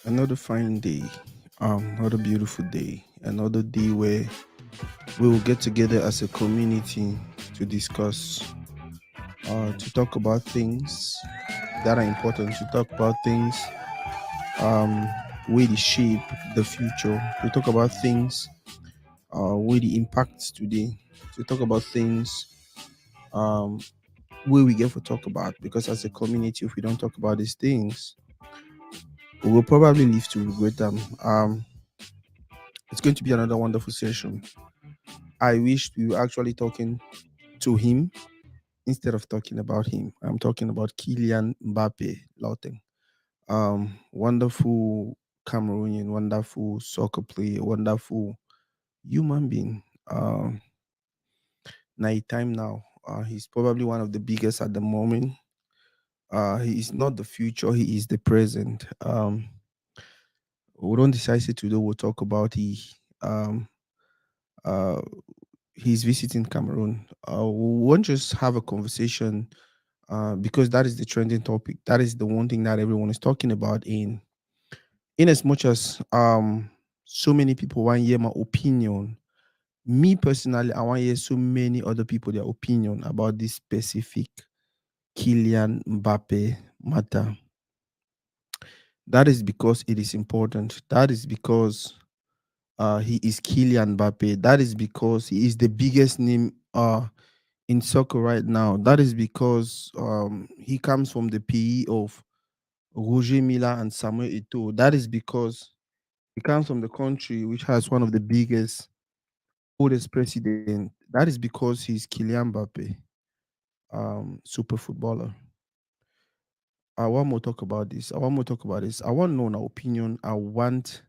Another fine day, another beautiful day, another day where we will get together as a community to discuss, to talk about things that are important, to talk about things where they shape the future, to talk about things where the impacts today, to talk about things um, where we get to talk about. Because as a community, if we don't talk about these things, we will probably live to regret them. It's going to be another wonderful session. I wish we were actually talking to him instead of talking about him. I'm talking about Kylian Mbappe Lauteng. Wonderful Cameroonian, wonderful soccer player, wonderful human being. Night time now. He's probably one of the biggest at the moment. He is not the future, he is the present. We don't decide today we'll talk about um uh he's visiting Cameroon. We won't just have a conversation because that is the trending topic. That is the one thing that everyone is talking about. In as much as so many people want to hear my opinion, me personally, I want to hear so many other people their opinion about this specific Kylian Mbappe matter. That is because it is important. That is because he is Kylian Mbappe. That is because he is the biggest name in soccer right now. That is because he comes from the PE of Roger Mila and Samuel Eto'o. That is because he comes from the country which has one of the biggest, oldest president. That is because he's Kylian Mbappe, super footballer. I want more talk about this. I want more talk about this. I want to know an opinion. I want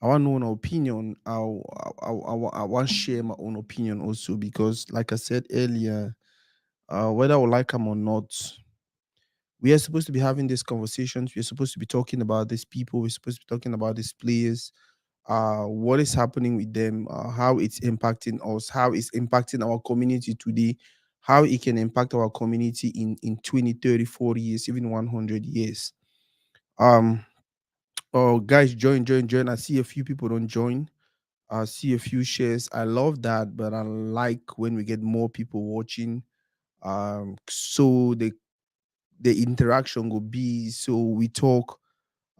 to know an opinion. I want to share my own opinion also because, like I said earlier, whether I would like them or not, we are supposed to be having these conversations. We're supposed to be talking about these people. We're supposed to be talking about these players. What is happening with them? How it's impacting us? How it's impacting our community today? How it can impact our community in 20, 30, 40 years, even 100 years. Um, oh, guys, join, join, join. I see a few people don't join. I see a few shares. I love that, but I like when we get more people watching. So the interaction will be so we talk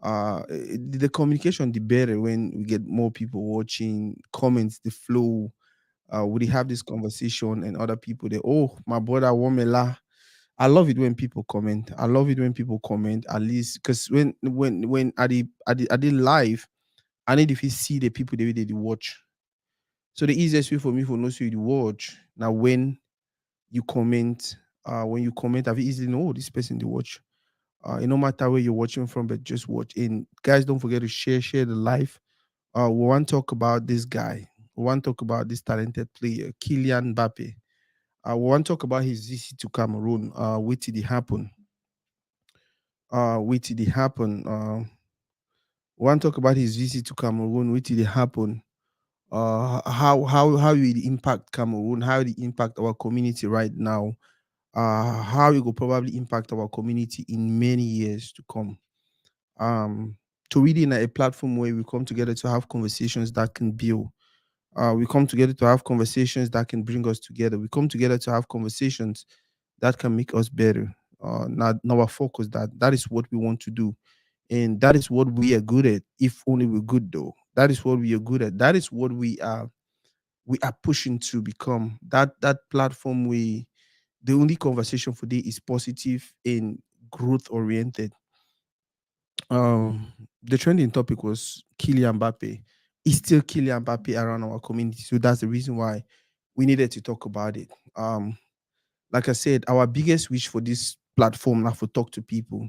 the communication the better when we get more people watching, comments the flow. We have this conversation and other people they, oh, my brother Womela. I love it when people comment. I love it when people comment, at least because when at the live, I need if you see the people the way they dey watch. So the easiest way for me for know so you dey watch now you comment when you comment I fit easily know, oh, this person they watch. It no matter where you're watching from, but just watch. And guys, don't forget to share the live. We want to talk about this guy. We want to talk about this talented player, Kylian Mbappe. We want to talk about his visit to Cameroon. What did it happen? What did it happen? We want to talk about his visit to Cameroon. What did it happen? How will it impact Cameroon? How will it impact our community right now? How it will probably impact our community in many years to come. um to really in a platform where we come together to have conversations that can build. We come together to have conversations that can bring us together. We come together to have conversations that can make us better. Not our focus. That is what we want to do, and that is what we are good at. If only we're good, though. That is what we are good at. That is what we are pushing to become. That platform. We The only conversation for today is positive and growth oriented. The trending topic was Kylian Mbappe. Is still Kylian Mbappe around our community, so that's the reason why we needed to talk about it. Like I said, our biggest wish for this platform now for talk to people,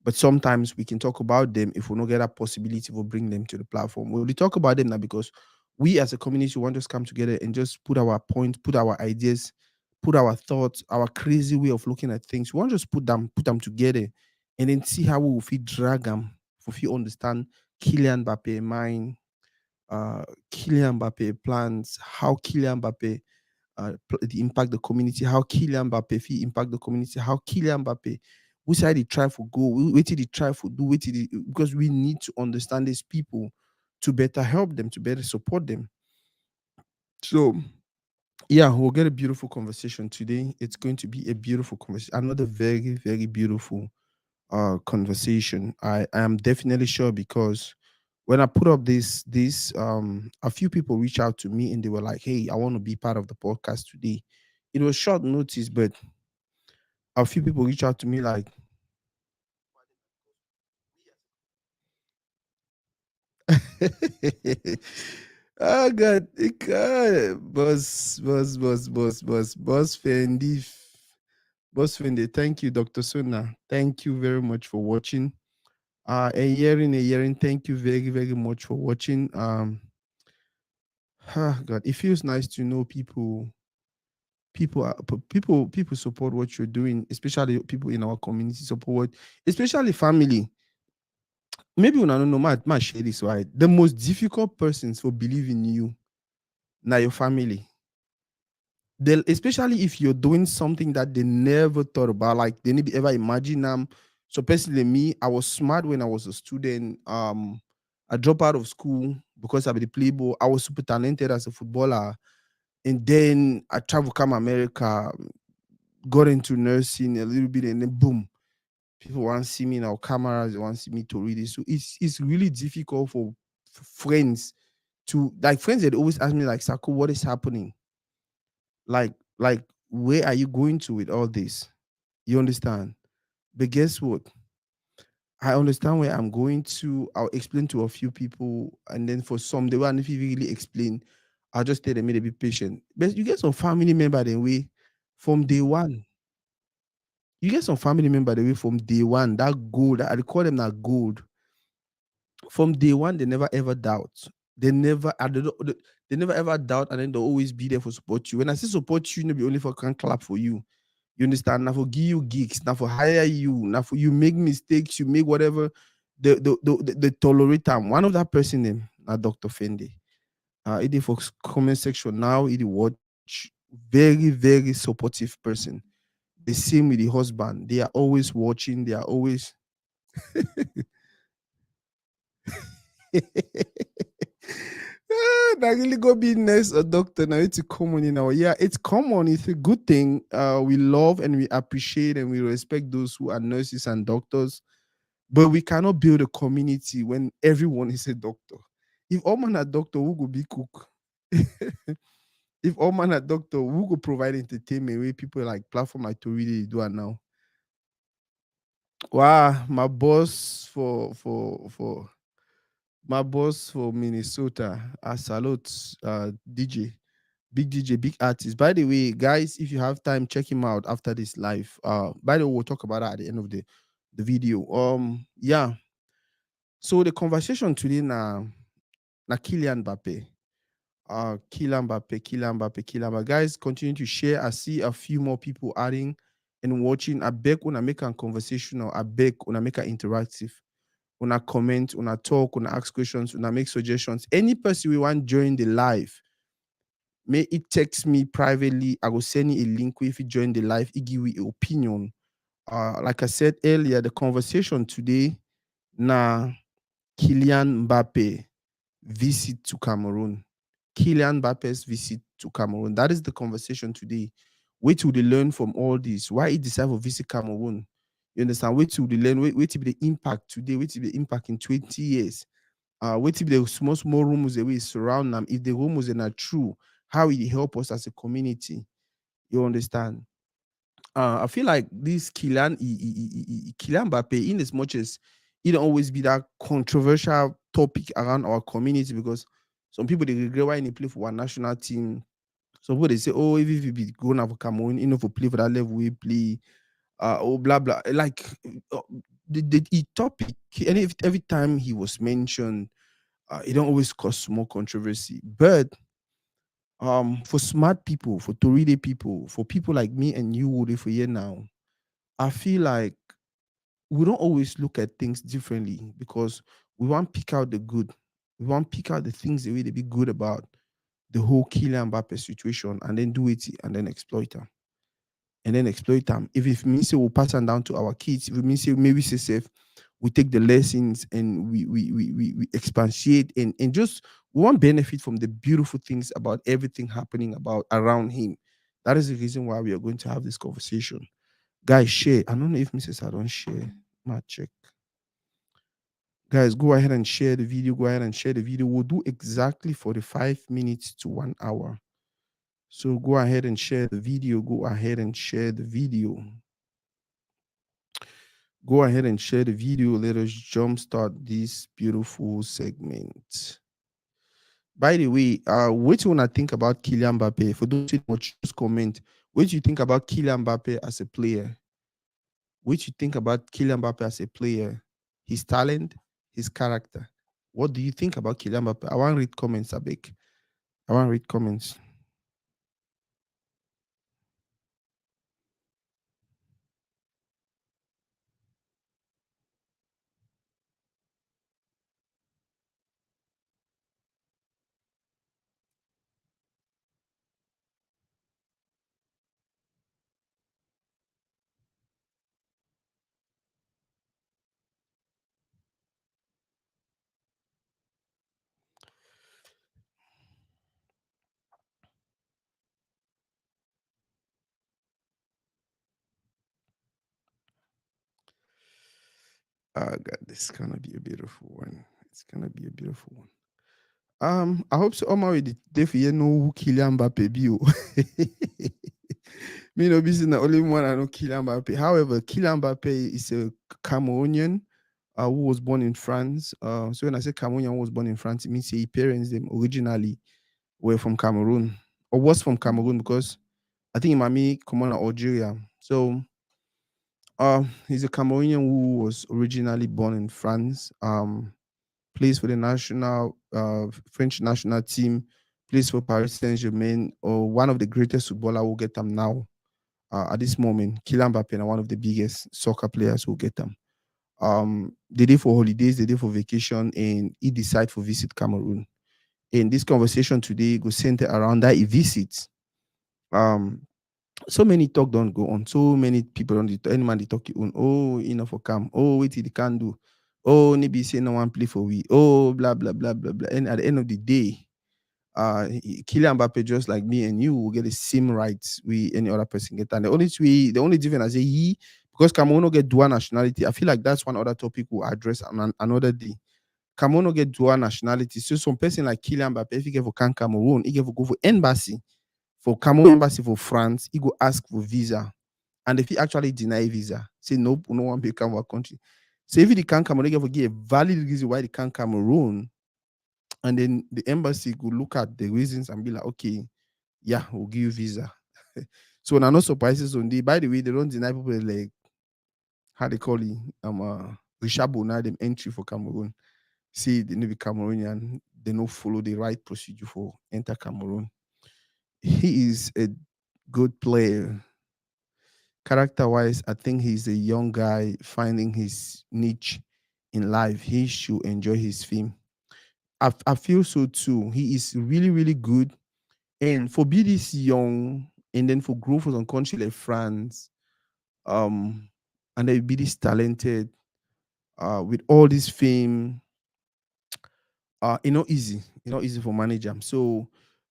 but sometimes we can talk about them if we don't get that possibility to bring them to the platform. We talk about them now because we as a community want to just come together and just put our point, put our ideas, put our thoughts, our crazy way of looking at things. We want to just put them together and then see how we will fit drag them if you understand Kylian Mbappe mind, uh, Kylian Mbappe plans, how Kylian Mbappe the impact the community, how Kylian Mbappe fit impact the community, how Kylian Mbappe which side they try for go, wait till they try for do, wait till they, because we need to understand these people to better help them, to better support them. So yeah, we'll get a beautiful conversation today. It's going to be a beautiful conversation, another very, very beautiful conversation. I am definitely sure, because when I put up this, a few people reached out to me and they were like, "Hey, I want to be part of the podcast today." It was short notice, but a few people reached out to me like, "Oh God, God, boss Fendi, boss Fendi." Thank you, Dr. Suna. Thank you very much for watching. A hearing. Thank you very, very much for watching. God, it feels nice to know people support what you're doing, especially people in our community support, especially family. Maybe when I don't know, my share this right. The most difficult persons for believe in you, now your family. Especially if you're doing something that they never thought about, like they never ever imagine. So personally, me, I was smart when I was a student. I dropped out of school because I be the playboy. I was super talented as a footballer, and then I traveled come America, got into nursing a little bit, and then boom, people want to see me now, cameras, they want to see me to read it. So it's really difficult for friends to, like, friends that always ask me like, "Sako, what is happening? Like where are you going to with all this?" You understand? But guess what? I understand where I'm going to. I'll explain to a few people, and then for some, they won't really explain. I'll just tell them to be patient. But you get some family member the way from day one. You get some family member the way from day one. That gold, I call them that gold. From day one, they never ever doubt. They never, they never ever doubt, and then they'll always be there for support you. When I say support you, no be only for can clap for you. You understand? Now for give you gigs, now for hire you, now for you make mistakes, you make whatever. The tolerate them. One of that person name, Dr. Fendi. It is for comment section now. It watch very very supportive person. The same with the husband. They are always watching. They are always. That really go be nice a doctor now. It's common in our, yeah, it's common. It's a good thing. We love and we appreciate and we respect those who are nurses and doctors, but we cannot build a community when everyone is a doctor. If all man are doctor, who go be cook? If all man are doctor, who go provide entertainment where people like platform like to really do it now? Wow, my boss for Minnesota. I salute DJ. Big DJ, big artist. By the way, guys, if you have time, check him out after this live. By the way, we'll talk about that at the end of the video. Yeah. So the conversation today na Kylian Mbappe. Kylian Mbappe, Kylian Mbappe, Kylian Mbappe. Guys, continue to share. I see a few more people adding and watching. I beg when I make a conversational. I beg when I make an interactive. When I comment, when I talk, when I ask questions, when I make suggestions. Any person we want join the live, may it text me privately. I will send you a link if you join the live. It give you an opinion. Like I said earlier, the conversation today, na Kylian Mbappe visit to Cameroon. Kylian Mbappe's visit to Cameroon. That is the conversation today. Wait till they learn from all this. Why he decided to visit Cameroon? You understand? Wait till they learn. Wait till the impact today. Wait till the impact in 20 years. Wait till the small rumors the way surround them. If the rumors are not true, how will it help us as a community? You understand? I feel like this Kylian Mbappe, in as much as it don't always be that controversial topic around our community, because some people they regret why they play for one national team. Some people they say, oh, if you be going out for Cameroon, you know, for play for that level we play, oh blah blah. Like uh, the topic, and if, every time he was mentioned, it don't always cause more controversy. But for smart people, for Toride people, for people like me and you, Woody, for here now, I feel like we don't always look at things differently, because we want to pick out the good. We want to pick out the things that we be good about the whole Kylian Mbappe situation, and then do it and then exploit her. and then exploit them. If it means we'll pass them down to our kids, if it means maybe say safe, we take the lessons and we expatiate and just we want benefit from the beautiful things about everything happening about around him. That is the reason why we are going to have this conversation. Guys, share. I don't know if Mrs. I don't share. My check. Guys, go ahead and share the video. Go ahead and share the video. We'll do exactly 45 minutes to 1 hour. So go ahead and share the video. Go ahead and share the video. Go ahead and share the video. Let us jumpstart this beautiful segment. By the way, what do you want to think about Kylian Mbappe? For those who watch, just comment. What do you think about Kylian Mbappe as a player? What do you think about Kylian Mbappe as a player? His talent, his character. What do you think about Kylian Mbappe? I want to read comments, Abek. I want to read comments. Oh God, this is gonna be a beautiful one. It's gonna be a beautiful one. I hope so. Oma with the you know who Kylian Mbappe be. Me no be the only one I know Kylian Mbappe. However, Kylian Mbappe is a Cameroonian who was born in France. So when I say Cameroonian who was born in France, it means his parents them originally were from Cameroon or was from Cameroon because I think Mami come on Algeria. So he's a Cameroonian who was originally born in France. Plays for the national French national team, plays for Paris Saint-Germain, or one of the greatest footballer who get them now at this moment. Kylian Mbappe, one of the biggest soccer players who get them. They did for holidays, they did for vacation, and he decided to visit Cameroon. And this conversation today go center around that he visits. Um, so many talk don't go on. So many people on the any man they talk you on. Oh, enough for come. Oh, wait till they can do. Oh, maybe say no one play for we. Oh, blah blah blah blah blah. And at the end of the day, Kylian Mbappe just like me and you will get the same rights we any other person get. And the only difference I say he because Cameroon no get dual nationality. I feel like that's one other topic we'll address on another day. Cameroon no get dual nationality. So some person like Kylian Mbappe, if he get for Cameroon, he get for go for embassy for Cameroon embassy for France, he go ask for visa. And if he actually deny visa, say nope, no one become our country. So if he can't Cameroon, they give a valid reason why they can't Cameroon, and then the embassy could look at the reasons and be like, okay, yeah, we'll give you visa. So now no surprises on the by the way, they don't deny people like how they call it Richabo now them entry for Cameroon. See they need be Cameroonian, they don't follow the right procedure for enter Cameroon. He is a good player. Character wise, I think he's a young guy finding his niche in life. He should enjoy his film. I feel so too. He is really, really good. And for be this young and then for grow for some country like France, um, and then be this talented, with all this fame, it's not easy for manage him. So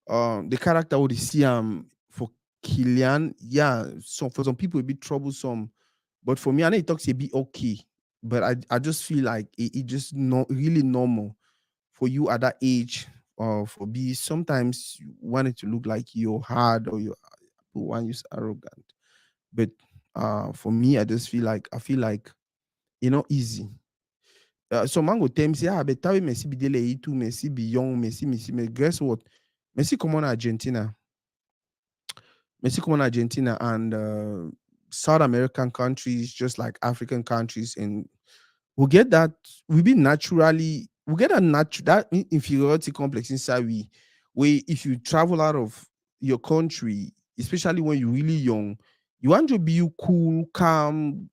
the character would see for Kylian, yeah, so for some people it be troublesome. But for me, I know it talks a bit okay. But I just feel like it just not really normal for you at that age for be sometimes you want it to look like you're hard or you want you arrogant. But for me, I feel like easy. Some man go tell me say, but tell Messi be delay too, Messi be young, Messi. But guess what? Messi come on Argentina. Messi come on Argentina and South American countries, just like African countries, and we get that we get that inferiority complex inside where if you travel out of your country, especially when you're really young, you want to be you cool, calm,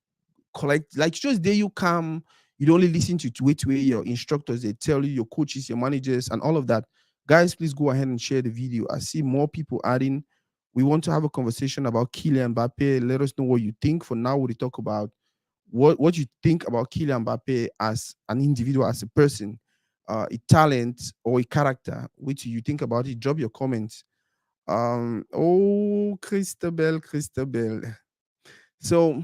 collect like just there you calm. You don't only listen to way your instructors, they tell you, your coaches, your managers, and all of that. Guys, please go ahead and share the video. I see more people adding We want to have a conversation about Kylian Mbappe. Let us know what you think. For now, we'll talk about what you think about Kylian Mbappe as an individual, as a person, a talent or a character. Which you think about it? Drop your comments. Oh, Christabel. So,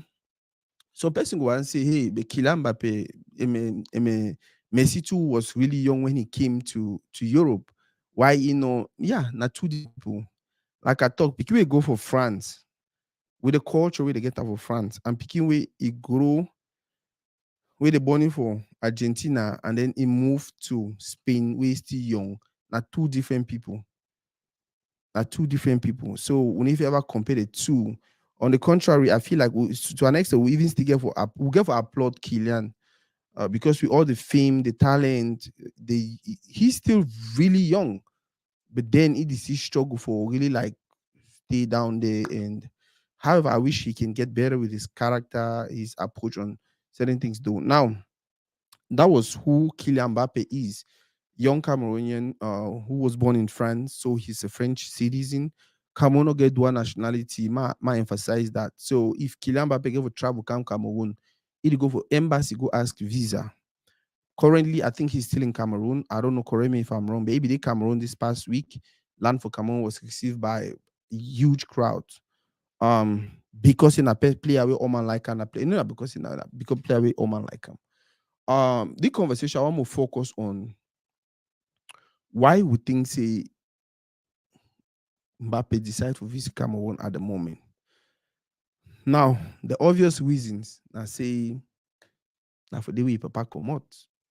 some person go and say, hey, but Kylian Mbappe, Messi too was really young when he came to Europe. Why, yeah, not two people. Like I talk, Pikin will go for France with the culture where they get out for France, and Pikin way he grow where they born him for Argentina, and then he moved to Spain where he's still young. Not two different people. Not two different people. So whenever you ever compare the two, on the contrary, I feel like to an extent we even still get for we get for applaud Kylian because with all the fame, the talent, he's still really young. But then it is his struggle for really like stay down there. And however, I wish he can get better with his character, his approach on certain things. Though now, that was who Kylian Mbappe is. Young Cameroonian who was born in France, so he's a French citizen. Cameroon no get dual nationality. Ma emphasize that. So if Kylian Mbappe get for travel come Cameroon, he'd go for embassy, go ask visa. Currently, I think he's still in Cameroon. I don't know, correct me if I'm wrong. Maybe they Cameroon this past week. Land for Cameroon was received by a huge crowd. Because in a player away Oman like and play, no, because in a because player away Oman like him. The conversation I want to focus on why we think say Mbappe decide to visit Cameroon at the moment. Now, the obvious reasons I say now for the way papa come out,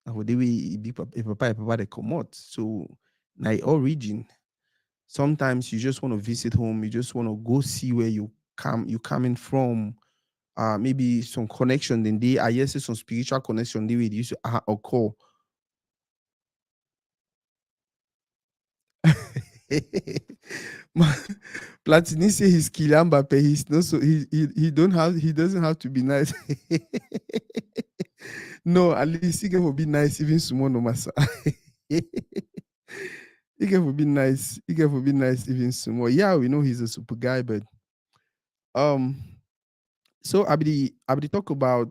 now for the way papa they come out. So now all region. Sometimes you just want to visit home, you just want to go see where you coming from. Maybe some connection, then they I yes some spiritual connection they will used to occur. Ma- Platini say he's Kylian Mbappe. He's not so he doesn't have to be nice. No, at least he can be nice even small no massa. He can be nice. He can be nice even small. Yeah, we know he's a super guy, but um. So I be the talk about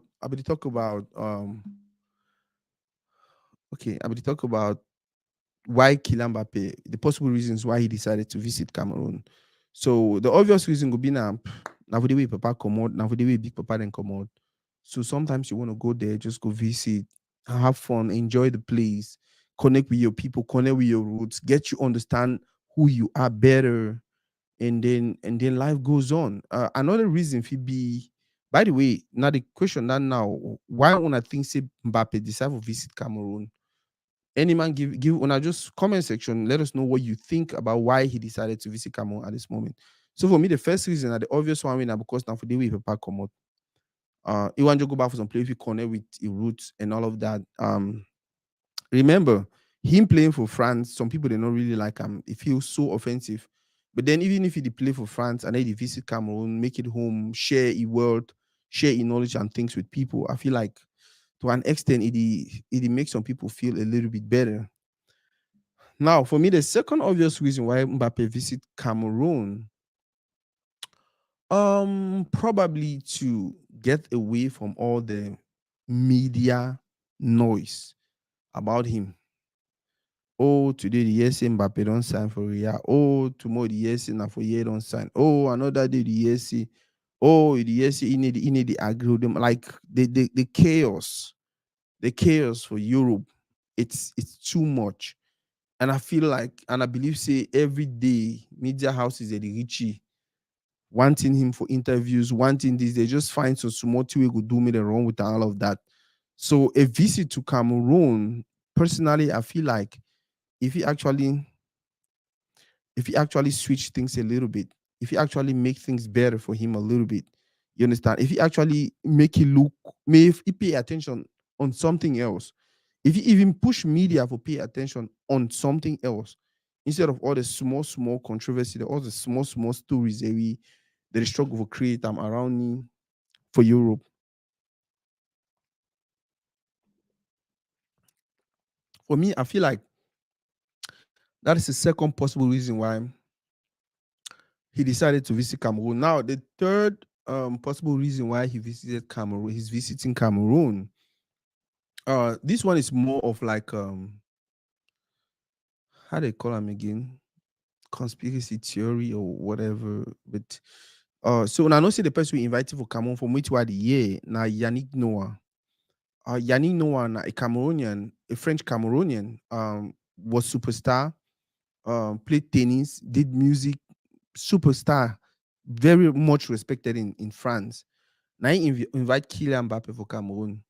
okay I be the talk about why Kylian Mbappe, the possible reasons why he decided to visit Cameroon. So the obvious reason would be now for the way Papa come out, now for the way Big Papa then come out. So sometimes you want to go there, just go visit, have fun, enjoy the place, connect with your people, connect with your roots, get you understand who you are better, and then life goes on. Another reason for be, by the way, now the question that now, why when I think say Mbappe decide to visit Cameroon? Any man give when I just comment section, let us know what you think about why he decided to visit Cameroon at this moment. So for me, the first reason, the obvious one, now because now for the way Papa come out, he want to go back for some play if you connect with the roots and all of that. Remember him playing for France. Some people they don't really like him. It feels so offensive. But then even if he play for France and then he visit Cameroon, make it home, share a world, share a knowledge and things with people, I feel like to an extent it makes some people feel a little bit better. Now, for me, the second obvious reason why Mbappe visit Cameroon, probably to get away from all the media noise about him. Oh, today the yes Mbappe don't sign for Real. Oh, tomorrow the yes na for year don't sign. Oh, another day the yes. Oh, the yes he need the agree with them. Like the chaos for Europe. It's too much. And I feel like, and I believe, say every day, media houses at the Richie wanting him for interviews, wanting this, they just find some small thing we could do me the wrong with all of that. So a visit to Cameroon, personally, I feel like if he actually if he actually switch things a little bit, if he actually make things better for him a little bit, you understand? If he actually make it look, may if he pay attention on something else, if he even push media for pay attention on something else, instead of all the small controversy, all the small stories that we struggle for create them around me for Europe. For me, I feel like that is the second possible reason why he decided to visit Cameroon. Now, the third possible reason why he visited Cameroon, he's visiting Cameroon. This one is more of like how they call him again, conspiracy theory or whatever. But so now I know say the person we invited for Cameroon from which the year now Yannick Noah. Yannick Noah, na a Cameroonian, a French Cameroonian, was superstar. Played tennis, did music, superstar, very much respected in France. Now he invite Kylian Mbappe for Cameroon.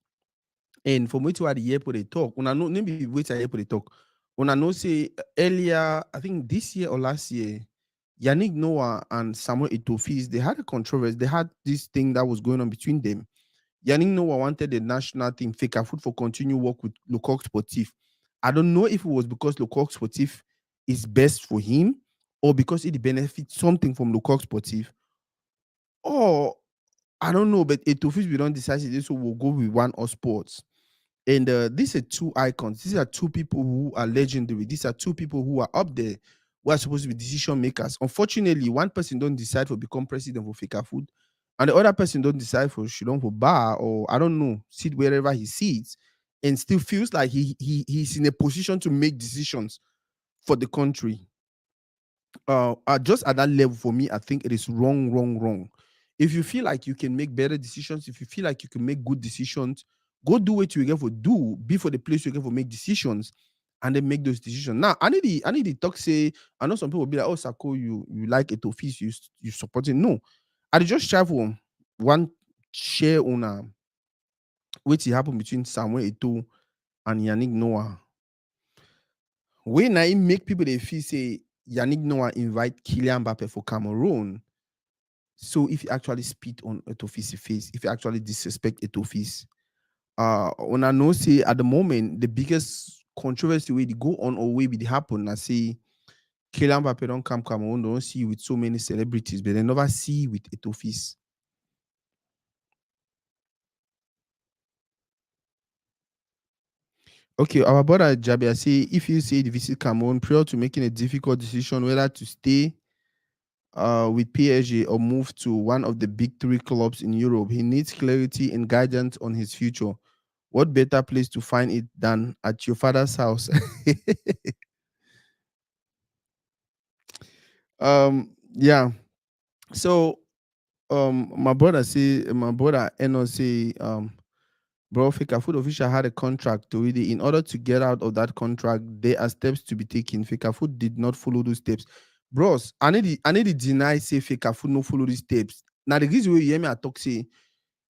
And from which the airport they talk, when I know maybe which airport they talk, when I know say earlier, I think this year or last year, Yannick Noah and Samuel Etofis, they had a controversy. They had this thing that was going on between them. Yannick Noah wanted the national team Feka Foot for continue work with Le Coq Sportif. I don't know if it was because Le Coq Sportif is best for him or because it benefits something from Le Coq Sportif. Or I don't know, but Etofis we don't decide this, so we'll go with one or sports. And these are two icons. These are two people who are legendary. These are two people who are up there, who are supposed to be decision makers. Unfortunately, one person don't decide for become president for Fika Food, and the other person don't decide for Shillong for bar or I don't know, sit wherever he sits, and still feels like he's in a position to make decisions for the country. Just at that level for me, I think it is wrong, wrong, wrong. If you feel like you can make better decisions, if you feel like you can make good decisions, go do what you get for do, be for the place you get for make decisions, and then make those decisions. Now, I need the talk say, I know some people will be like, oh, Sako, you like it office, you support it. No, I dey just try for one share on what happened between Samuel Eto'o and Yannick Noah. When I make people they feel say Yannick Noah invite Kylian Mbappe for Cameroon. So if you actually spit on Etofis' face, if you actually disrespect Etofis, when I know say at the moment the biggest controversy way to go on or way it happen, I say Kylian Mbappe don't come Cameroon, don't see with so many celebrities, but they never see with Etofis. Okay, our brother Jabia say if you say the visit Cameroon prior to making a difficult decision whether to stay with PSG or move to one of the big three clubs in Europe, he needs clarity and guidance on his future. What better place to find it than at your father's house? Yeah. So my brother Eno say bro, Fika Food official had a contract already. In order to get out of that contract, there are steps to be taken. Fika Food did not follow those steps. Bros, I need to deny say Fika Food no follow these steps. Now the reason why you hear me I talk say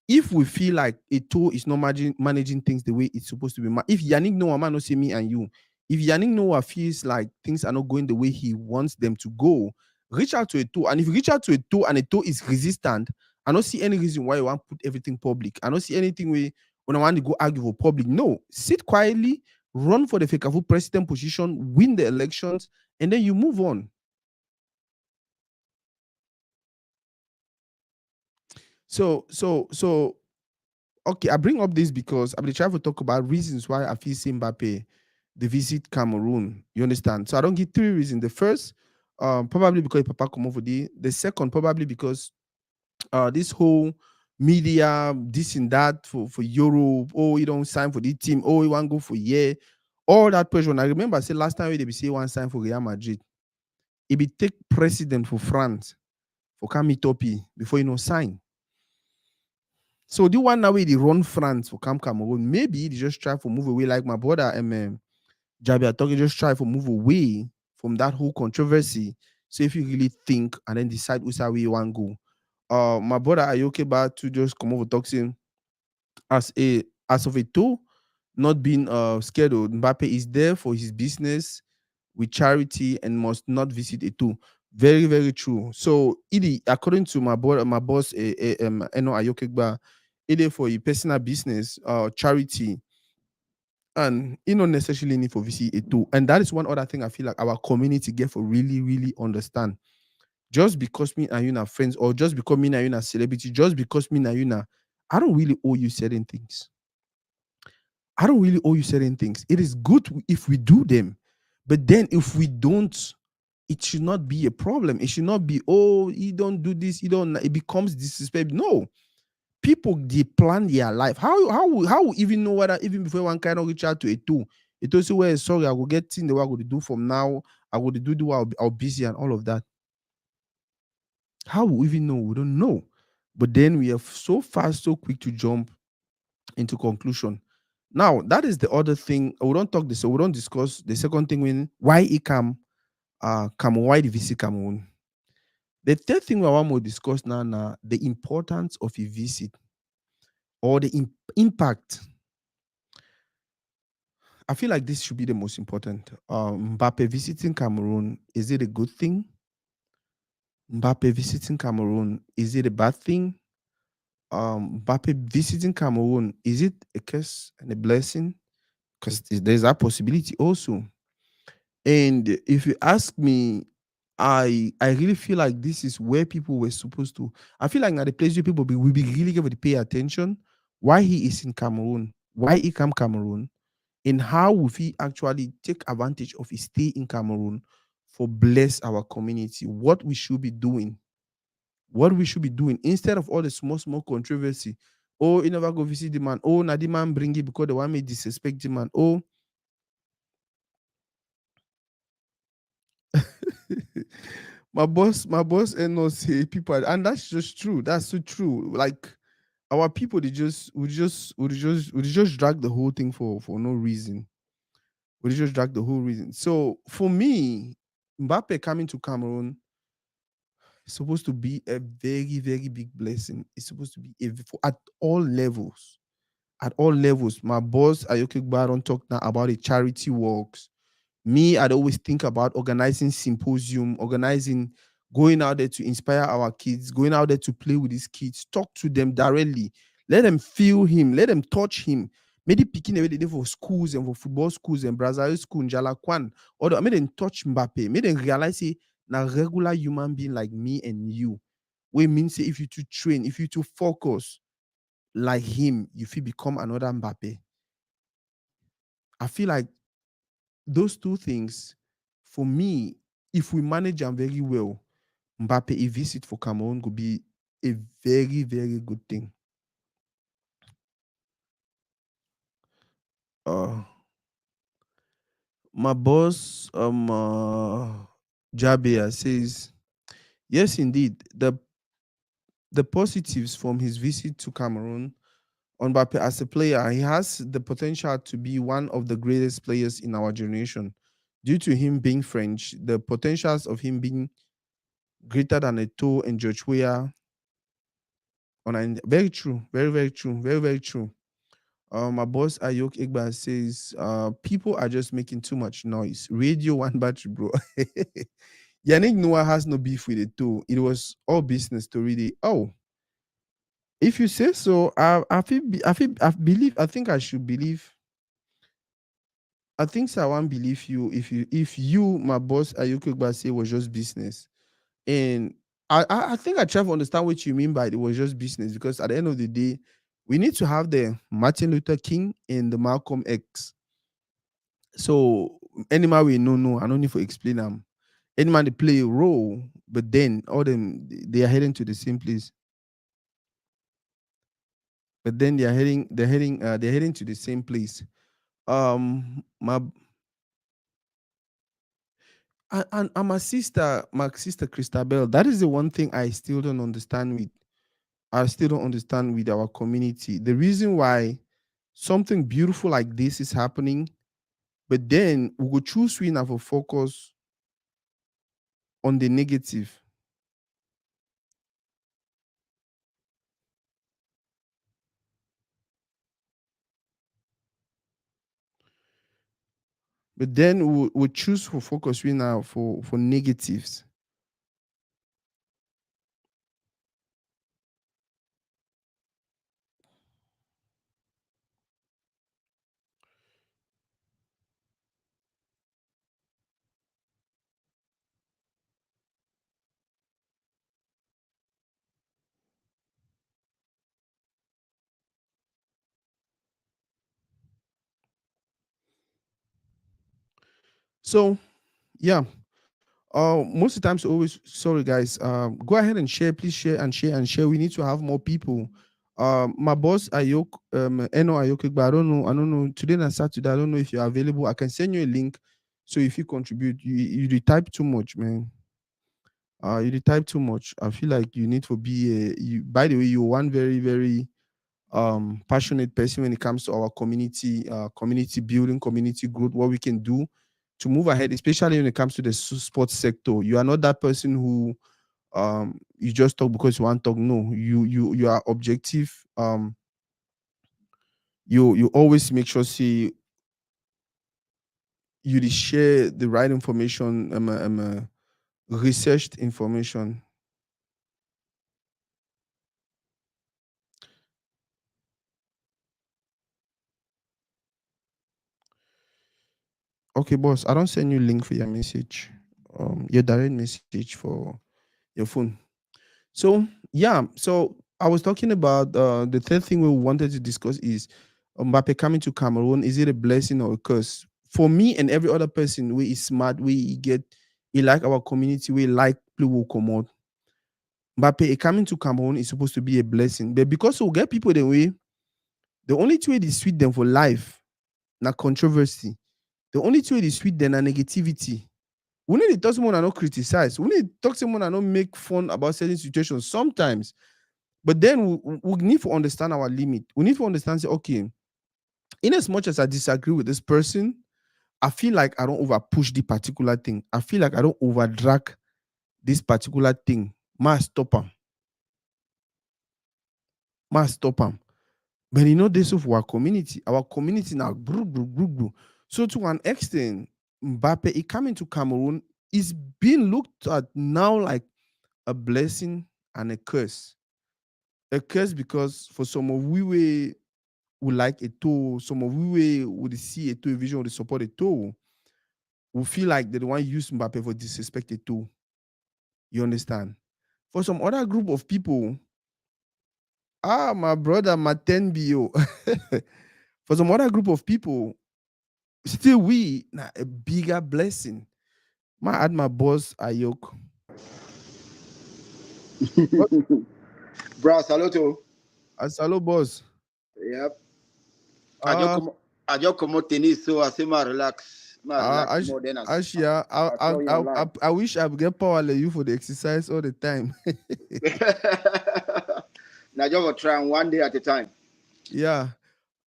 if we feel like a tool is not managing things the way it's supposed to be, if Yannick Noah man not say me and you, if Yannick Noah feels like things are not going the way he wants them to go, reach out to a tool. And if you reach out to a tool and a tool is resistant, I don't see any reason why you want to put everything public. I don't see anything where when I want to go argue for public. No, sit quietly, run for the Fekafu president position, win the elections, and then you move on. So okay, I bring up this because I've been trying to talk about reasons why I feel Mbappe the visit Cameroon. You understand? So I don't give three reasons. The first, probably because Papa come over there. The second, probably because this whole media, this and that for Europe. Oh, you don't sign for this team. Oh, you want to go for year. All that pressure. And I remember I said last time they be say one sign for Real Madrid. It be take president for France for come Topi before you know sign. So the one now way they run France for Camp Cameroon, maybe they just try to move away like my brother Jabi talking, just try to move away from that whole controversy. So if you really think and then decide which way you want to go. My brother Ayoke about to just come over talking as of a two, not being scared of Mbappe is there for his business with charity and must not visit a two. Very, very true. So, according to my boss, Eno Ayokegba, it is for a personal business, charity, and you don't necessarily need for visit a two. And that is one other thing I feel like our community get for really, really understand. Just because me and you are friends, or just because me and you are celebrity, just because me and you are, I don't really owe you certain things. I don't really owe you certain things. It is good if we do them, but then if we don't, it should not be a problem. It should not be, oh, you don't do this, you don't, it becomes disrespect. No, people they plan their life. How we even know whether even before one cannot reach out to a two. It also where sorry, I will get things the way I will do from now. I will do the way I'll busy and all of that. How we even know? We don't know. But then we are so fast, so quick to jump into conclusion. Now, that is the other thing. We don't talk this, so we don't discuss the second thing when why ICAM Cameroon, why the visit Cameroon. The third thing we want to discuss now, the importance of a visit or the impact. I feel like this should be the most important. Mbappe visiting Cameroon, is it a good thing? Mbappe visiting Cameroon, is it a bad thing? Mbappe visiting Cameroon, is it a curse and a blessing? Because there's that possibility also. And if you ask me, I really feel like this is where people were supposed to. I feel like now the place where people will be really going to pay attention. Why he is in Cameroon? Why he come Cameroon? And how will he actually take advantage of his stay in Cameroon for bless our community? What we should be doing? What we should be doing instead of all the small controversy. Oh, you never go visit the man. Oh, now the man bring it because the one may disrespect the man. Oh, my boss and no say people, and that's just true. That's so true. Like our people, they just would just drag the whole thing for no reason. Would just drag the whole reason. So for me, Mbappe coming to Cameroon is supposed to be a very big blessing. It's supposed to be at all levels. At all levels. My boss Ayoke Baron talked now about the charity works. Me, I'd always think about organizing symposium, organizing, going out there to inspire our kids, going out there to play with these kids, talk to them directly, let them feel him, let them touch him. Maybe picking away the day for schools and for football schools and Brazil school in Jalakwan. Or made them touch Mbappe, made them realize say now regular human being like me and you. We mean say if you to train, if you to focus like him, if you become another Mbappe. I feel like those two things, for me, if we manage them very well, Mbappe a visit for Cameroon could be a very good thing. Uh, my boss, Jabea says, yes, indeed, the positives from his visit to Cameroon on Mbappe as a player, he has the potential to be one of the greatest players in our generation. Due to him being French, the potentials of him being greater than Eto'o and George Weah very true, very true, very true. My boss Ayok Igba says, people are just making too much noise. Radio one battery, bro. Yannick Noah has no beef with it too. It was all business to really. Oh, if you say so, I think I should believe. I think so. I won't believe you if you, my boss Ayok Igba, say it was just business. And I think I try to understand what you mean by it was just business because at the end of the day, we need to have the Martin Luther King and the Malcolm X. So anyone we know, I don't need to explain them. Anyone they play a role, but then all them they are heading to the same place. But then they're heading to the same place. My and my sister Christabel, that is the one thing I still don't understand with our community. The reason why something beautiful like this is happening, but then we go choose we have a focus on the negative. But then we choose for focus we now for negatives. So yeah. Most of the times, always sorry guys. Go ahead and share, please share and share and share. We need to have more people. My boss Ayok, Eno Ayok, but I don't know. Today and Saturday, I don't know if you're available. I can send you a link. So if you contribute, you type too much, man. You type too much. I feel like you need to be a. You, by the way, you're one very very passionate person when it comes to our community, community building, community growth, what we can do to move ahead, especially when it comes to the sports sector. You are not that person who you just talk because you want to talk. No, you are objective. You always make sure see you dey share the right information, researched information. Okay, boss, I don't send you link for your message. Your direct message for your phone. So yeah, so I was talking about the third thing we wanted to discuss is Mbappe coming to Cameroon. Is it a blessing or a curse? For me and every other person, we is smart, we get, we like our community, we like play will come out. Mbappe coming to Cameroon is supposed to be a blessing, but because we get people the way, the only two way they sweet them for life, na controversy. The only two way they sweet them na negativity. We need to talk someone and not criticize. We need to talk someone and not make fun about certain situations sometimes. But then we need to understand our limit. We need to understand, say, okay, in as much as I disagree with this person, I feel like I don't over push the particular thing. I feel like I don't over drag this particular thing. Must stop them. Must stop them. But you know, this of our community now, grew, grew, grew, grew. So to an extent, Mbappe, he coming to Cameroon, is being looked at now like a blessing and a curse. A curse because for some of we would like a tool, some of we would see a tool vision, would support a tool, we feel like they don't want to use Mbappe for disrespect a tool. You understand? For some other group of people, my brother, my 10 BO. For some other group of people, still we na a bigger blessing. My add my boss Ayok. But Bro, saluto. as hello boss. Yep. Uh I just come out tennis, so I say my relax more than Ashia, I saw you online. I wish I would get power like you for the exercise all the time. Now just try one day at a time. Yeah.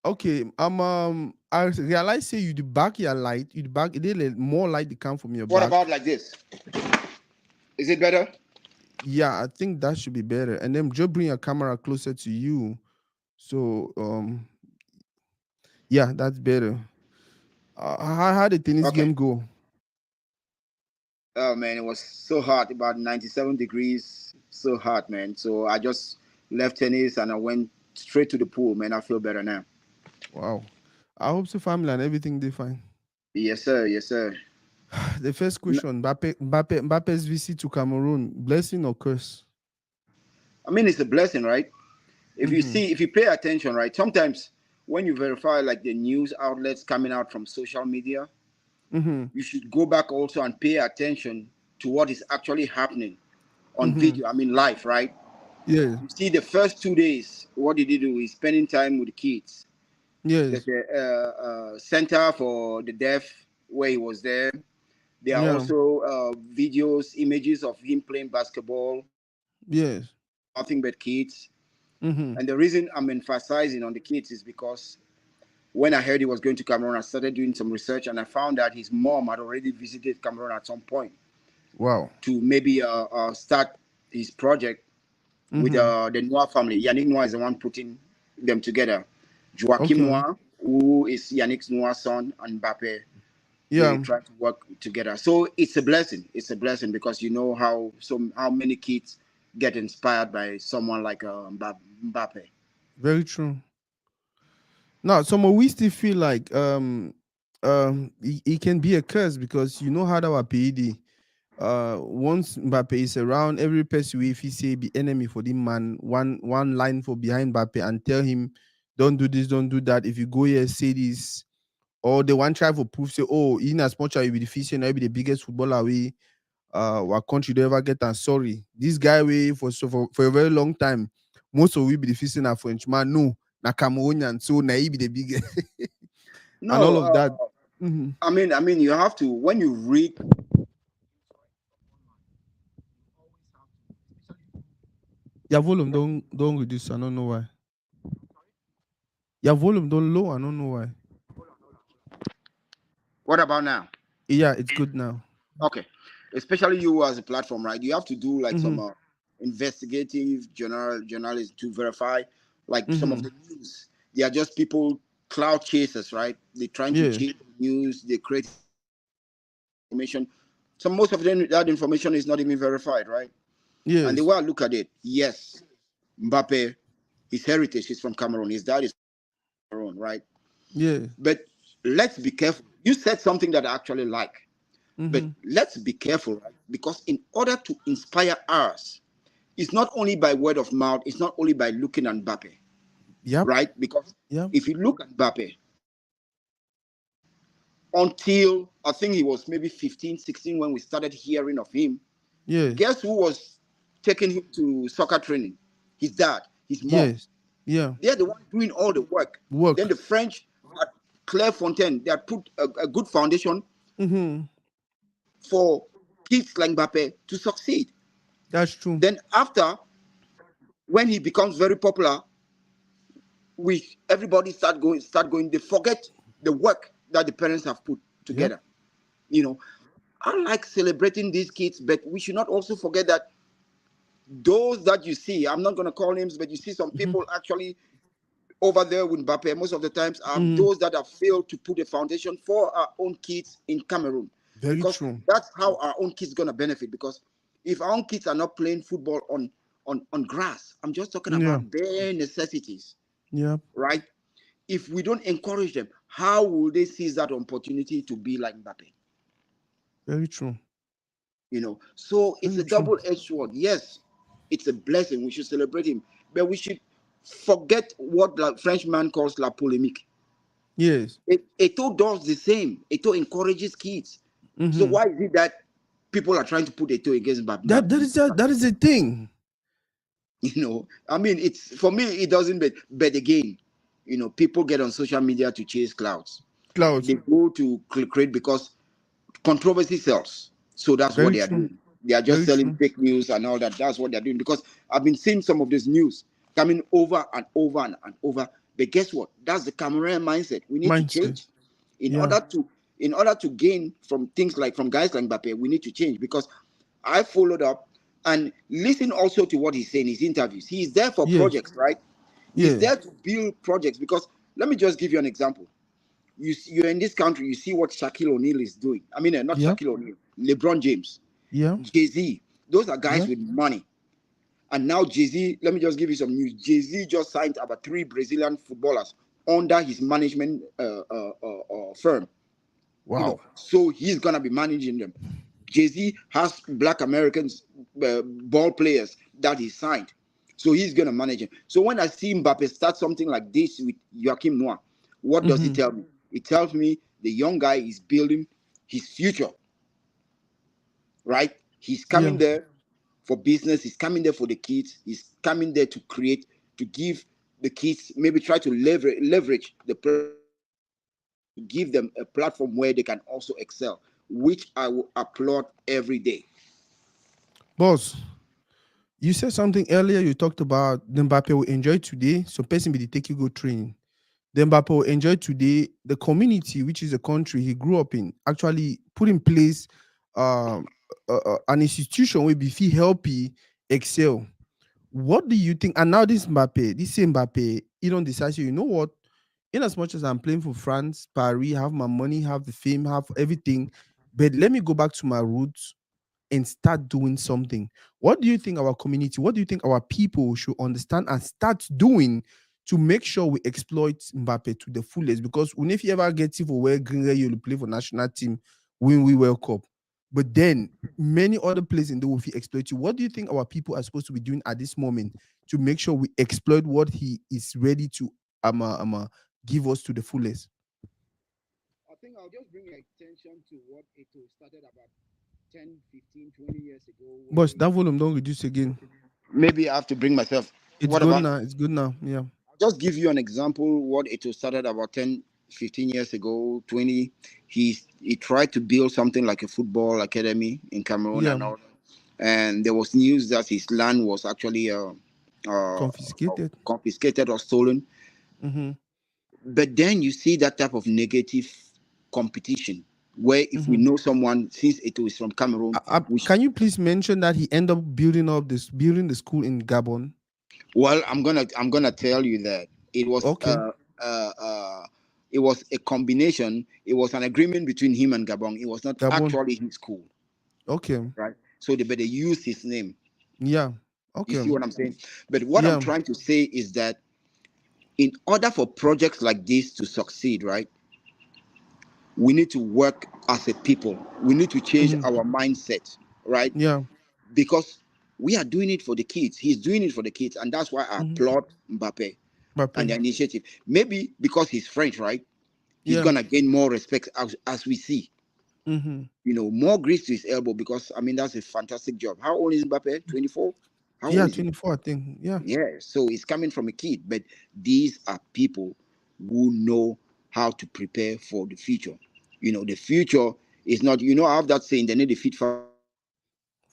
Okay. I realize say you the back your light, you the back it did more light that come from your What back. about like this? Is it better? Yeah, I think that should be better. And then just bring your camera closer to you. So yeah, that's better. How the tennis Okay. game go? Oh man, it was so hot, about 97 degrees. So hot, man. So I just left tennis and I went straight to the pool, man. I feel better now. Wow. I hope so family and everything they fine. Yes, sir. Yes, sir. The first N- question, Mbappe's visit to Cameroon, blessing or curse? I mean, it's a blessing, right? Mm-hmm. If you pay attention, right, sometimes when you verify like the news outlets coming out from social media, Mm-hmm. you should go back also and pay attention to what is actually happening on Mm-hmm. video. I mean, live, right? Yeah. You see, the first 2 days, what did he do? He's spending time with the kids. Yes. There's a center for the deaf where he was there. There are Yeah. also videos, images of him playing basketball Yes. with nothing but kids. Mm-hmm. And the reason I'm emphasizing on the kids is because when I heard he was going to Cameroon, I started doing some research and I found that his mom had already visited Cameroon at some point Wow. to maybe start his project with Mm-hmm. the Noah family. Yannick Noah is the one putting them together. Joachim Okay. Noah, who is Yannick Noah's son, and Mbappe, they Yeah. try to work together. So it's a blessing. It's a blessing because you know how many kids get inspired by someone like Mbappe. Very true. Now, some of we still feel like it can be a curse because you know how our PED once Mbappe is around, every person if he say be enemy for the man, one line for behind Mbappe and tell him don't do this, don't do that. If you go here, say this, or the one try for proof, say, oh, in as much as you be the fisher, I be the biggest footballer away. our country don't ever get and sorry. This guy way for a very long time. Most of we be the facing a Frenchman. No, na Cameroonian, so na he be the biggest and No, all of that. Mm-hmm. I mean, you have to when you read. Your volume don't reduce. I don't know why. Your volume don't low. I don't know why. What about now? Yeah, it's good now. Okay, especially you as a platform, right? You have to do like Mm-hmm. some investigative journalism to verify, like some of Mm-hmm. the news. They are just people cloud chasers, right? They're trying to Yeah. chase news. They create information. So most of them that information is not even verified, right? And the Yes. way I look at it, yes, Mbappe, his heritage is from Cameroon. His dad is from Cameroon, right? Yeah. But let's be careful. You said something that I actually like. But Mm-hmm. let's be careful, right? Because in order to inspire us, it's not only by word of mouth, it's not only by looking at Mbappe, Yep. right? Because Yep. if you look at Mbappe, until I think he was maybe 15, 16 when we started hearing of him, Yes. guess who was taking him to soccer training? His dad, his mom. Yes. Yeah. They're the one doing all the work. Then Work. the French at Claire Fontaine, they had put a good foundation Mm-hmm. for kids like Mbappe to succeed. That's true. Then after, when he becomes very popular, we everybody start going. They forget the work that the parents have put Yep. together. You know, I like celebrating these kids, but we should not also forget that those that you see, I'm not going to call names, but you see some Mm-hmm. people actually over there with Mbappe, most of the times are Mm-hmm. those that have failed to put a foundation for our own kids in Cameroon. Very Because true. that's how our own kids gonna benefit. Because if our own kids are not playing football on grass, I'm just talking Yeah. about bare necessities, Yeah. right? If we don't encourage them, how will they seize that opportunity to be like Mbappe? Very true. So it's Very a true. double-edged sword. Yes, it's a blessing. We should celebrate him, but we should forget what the Frenchman calls la polémique. Yes. Eto does the same. Eto encourages kids. So Mm-hmm. why is it that people are trying to put Eto against That is a thing. I mean, it's for me. It doesn't. But again, people get on social media to chase clouds. Clouds. They go to create because controversy sells. So that's what Very they are true. doing. They are just Very selling true. fake news and all that. That's what they're doing. Because I've been seeing some of this news coming over and over and over. But guess what? That's the Cameroon mindset. We need to Mindset. change in Yeah. order to gain from things like from guys like Mbappe. We need to change because I followed up and listen also to what he's saying in his interviews. He's there for Yes. projects, right? He's Yeah. there to build projects because let me just give you an example. You're in this country, you see what Shaquille O'Neal is doing. I mean, not Yeah. Shaquille O'Neal, LeBron James, Yeah. Jay-Z. Those are guys Yeah. with money. And now Jay-Z, let me just give you some news. Jay-Z just signed about 3 Brazilian footballers under his management firm. Wow. So he's gonna be managing them. Jay-Z has Black Americans ball players that he signed. So he's gonna manage it. So when I see Mbappe start something like this with Joachim Noah, what does it Mm-hmm. tell me? It tells me the young guy is building his future, right? He's Yeah. coming there for business, he's coming there for the kids, he's coming there to create, to give the kids, maybe try to leverage the to give them a platform where they can also excel, which I will applaud every day. Boss, you said something earlier. You talked about the Mbappe will enjoy today. So person be the take you go training. The Mbappe will enjoy today. The community, which is the country he grew up in, actually put in place um an institution where be feel healthy, excel. What do you think? And now this same Mbappe, he don't decide, so you know what? In as much as I'm playing for France, Paris, have my money, have the fame, have everything, but let me go back to my roots and start doing something. What do you think our community, what do you think our people should understand and start doing to make sure we exploit Mbappe to the fullest? Because when if you ever get it for where Green you'll play for national team, when we World Cup. But then many other players in the world will exploit you. What do you think our people are supposed to be doing at this moment to make sure we exploit what he is ready to give us to the fullest? I think I'll just bring your attention to what Eto started about. 10, 15, 20 years ago, Boss, where that volume don't reduce again. maybe I have to bring myself. It's What good about? now. It's good now. Yeah. I'll just give you an example. What it was started about 10, 15 years ago, 20. He tried to build something like a football academy in Cameroon Yeah. and all. And there was news that his land was actually uh, Confiscated. confiscated or stolen. Mm-hmm. But then you see that type of negative competition, where if we Mm-hmm. know someone, since it was from Cameroon, we Can you please mention that he ended up building the school in Gabon? well, I'm gonna tell you that it was Okay. uh, uh, it was a combination. It was an agreement between him and Gabon. It was not Gabon. actually his school, Okay. right? So they better use his name. Yeah. You Okay. see what I'm saying? But what I'm Yeah. trying to say is that in order for projects like this to succeed, right, we need to work as a people. We need to change Mm-hmm. our mindset, right? Yeah. Because we are doing it for the kids. He's doing it for the kids, and that's why I Mm-hmm. applaud Mbappe and Mbappe. the initiative. Maybe because he's French, right? He's Yeah. gonna gain more respect as we see. Mm-hmm. More grease to his elbow because I mean that's a fantastic job. How old is Mbappe? 24. How old Yeah. is he? 24, I think. Yeah. Yeah, so he's coming from a kid, but these are people who know how to prepare for the future. The future is not. I have that saying. They need the fit for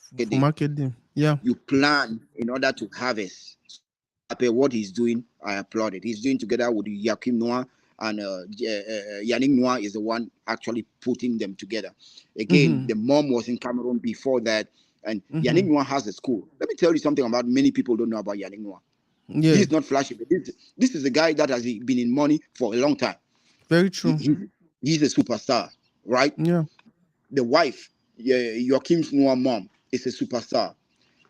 For day. marketing. Yeah. You plan in order to harvest. So Mbappe, what he's doing, I applaud it. He's doing together with Joachim Noah and Yannick Noah is the one actually putting them together. Again, Mm-hmm. the mom was in Cameroon before that, and Yannick Mm-hmm. Noah has a school. Let me tell you something about many people don't know about Yannick Noah. Yeah. He's not flashy, but this is a guy that has been in money for a long time. Very He, true. he, he's a superstar, right? Yeah. The wife, Joachim Noah's mom, is a superstar.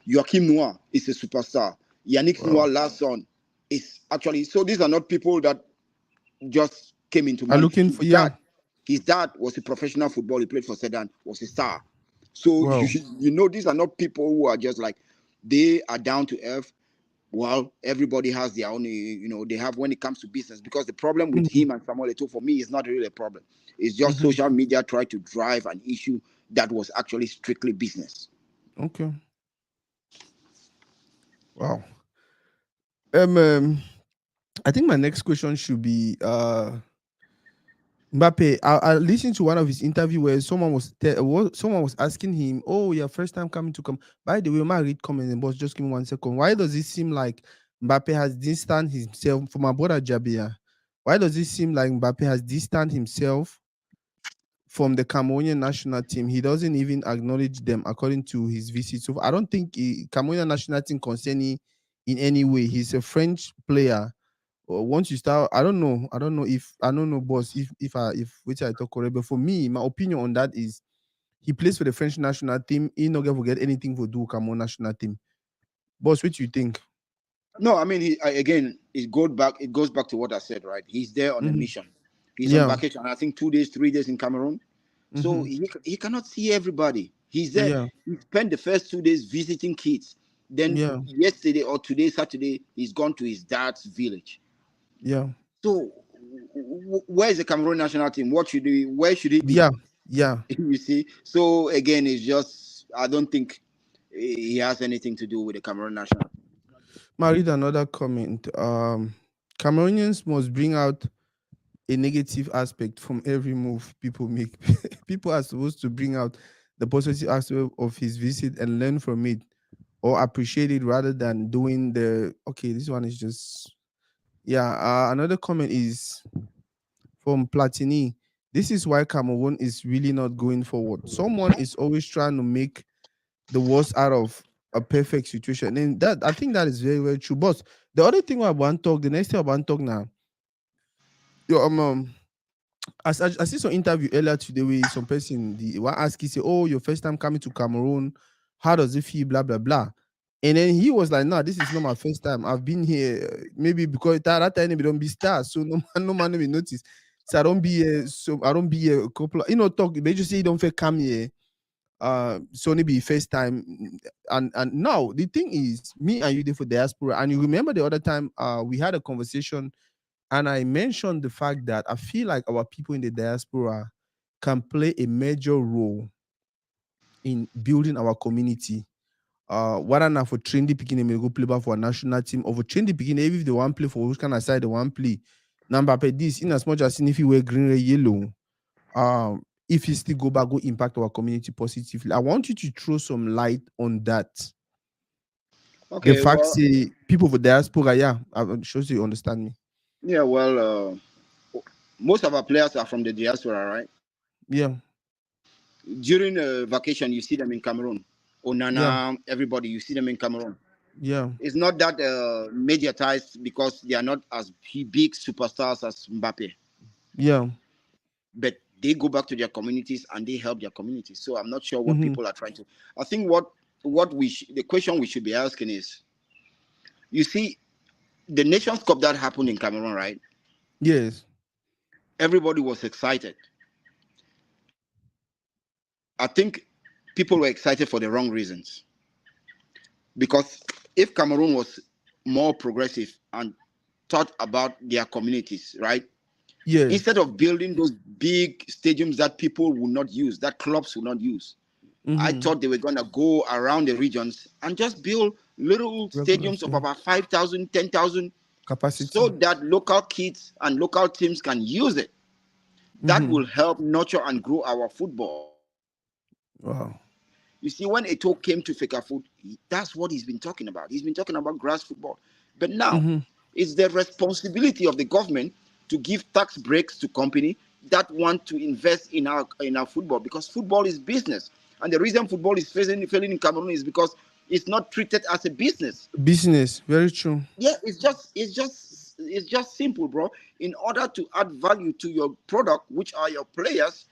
Joachim Noah is a superstar. Yannick Wow. Noah's last son is actually, so these are not people that just came into I'm money. looking His for, yeah. dad, his dad was a professional football. He played for Sedan, was a star. So Wow. these are not people who are just like they are down to earth. Well, everybody has their own, they have when it comes to business. Because the problem with Mm-hmm. him and Samuel Eto'o for me is not really a problem. It's just Mm-hmm. social media try to drive an issue that was actually strictly business. Okay. Wow. Um, I think my next question should be Mbappe. I listened to one of his interview where someone was asking him, "Oh, your first time coming to come." By the way, my read comment and boss, just give me 1 second. Why does it seem like Mbappe has distanced himself from my brother Jabia? Why does it seem like Mbappe has distanced himself from the Cameroonian national team? He doesn't even acknowledge them according to his visit. So I don't think Cameroonian national team concern in any way. He's a French player. Once you start, I don't know, boss, if which I talk correct. But for me, my opinion on that is he plays for the French national team. He not gonna forget anything for do Cameroon national team. Boss, what you think? No, I mean, again, it goes back to what I said, right? He's there on a Mm-hmm. mission. He's on Yeah. vacation, I think 2 days, 3 days in Cameroon. So Mm-hmm. he cannot see everybody. He's there. Yeah. He spent the first 2 days visiting kids. Then Yeah. yesterday or today, Saturday, he's gone to his dad's village. Yeah. So where is the Cameroon national team? What should he? Where should he be? Yeah. Yeah. You see. So again, it's just I don't think he has anything to do with the Cameroon national. I read another comment. Cameroonians must bring out a negative aspect from every move people make. People are supposed to bring out the positive aspect of his visit and learn from it or appreciate it rather than doing the okay. This one is just yeah. Another comment is from Platini. This is why Cameroon is really not going forward. Someone is always trying to make the worst out of a perfect situation, and that I think that is very very true. But the other thing I want to talk, the next thing I want to talk now, yo, I see some interview earlier today where some person the one ask he say, "Oh, your first time coming to Cameroon, how does it feel?" Blah blah blah. And then he was like, "No, this is not my first time. I've been here maybe because that time we don't be stars, so no man, no man will notice. So I don't be so I don't be a couple. Talk. They just say you don't feel come here. So only be first time, and now the thing is, me and you did for diaspora, and you remember the other time we had a conversation and I mentioned the fact that I feel like our people in the diaspora can play a major role in building our community. Whether not for train the picking may go play ball for a national team or for train the picking, even if they want play for which kind of side they want play. Now Mbappe this in as much as if he wear green or yellow, if he still go back, go impact our community positively. I want you to throw some light on that. The Okay, fact well, say people for diaspora, yeah, I'm sure you understand me. yeah, well, most of our players are from the diaspora, right? Yeah, During vacation, you see them in Cameroon. yeah, Onana, everybody, you see them in Cameroon. yeah, It's not that mediatized because they are not as big superstars as Mbappe, yeah. but they go back to their communities and they help their communities. So I'm not sure what Mm-hmm. people are trying to. I think the question we should be asking is, you see, the Nations Cup that happened in Cameroon, right? Yes, Everybody was excited. I think people were excited for the wrong reasons. Because if Cameroon was more progressive and thought about their communities, right? yeah. Instead of building those big stadiums that people will not use, that clubs will not use, I Mm-hmm. thought they were going to go around the regions and just build little Regular, stadiums of yeah. about 5,000, 10,000, so Capacity. that local kids and local teams can use it. That Mm-hmm. will help nurture and grow our football. Wow. You see, when Eto came to Fekafoot, that's what he's been talking about. He's been talking about grass football. But now, Mm-hmm. it's the responsibility of the government to give tax breaks to company that want to invest in our football, because football is business. And the reason football is failing in Cameroon is because it's not treated as a business. Business. Very true. Yeah, it's just simple, bro. In order to add value to your product, which are your players,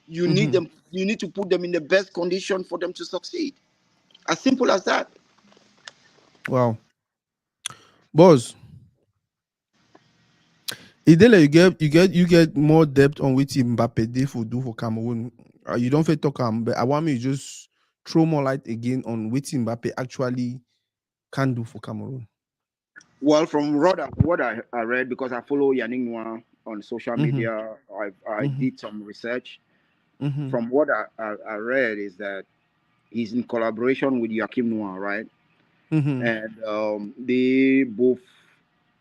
Mm-hmm. you need to put them in the best condition for them to succeed. As simple as that. Wow. Boss, Idele, you get more depth on which Mbappe did for do for Cameroon. You don't fit talk but I want me to just throw more light again on which Mbappe actually can do for Cameroon. Well, from what I read, because I follow Yannick Noir on social Mm-hmm. media, I Mm-hmm. did some research. Mm-hmm. From what I read is that he's in collaboration with Joachim Noir, right? Mm-hmm. And they both,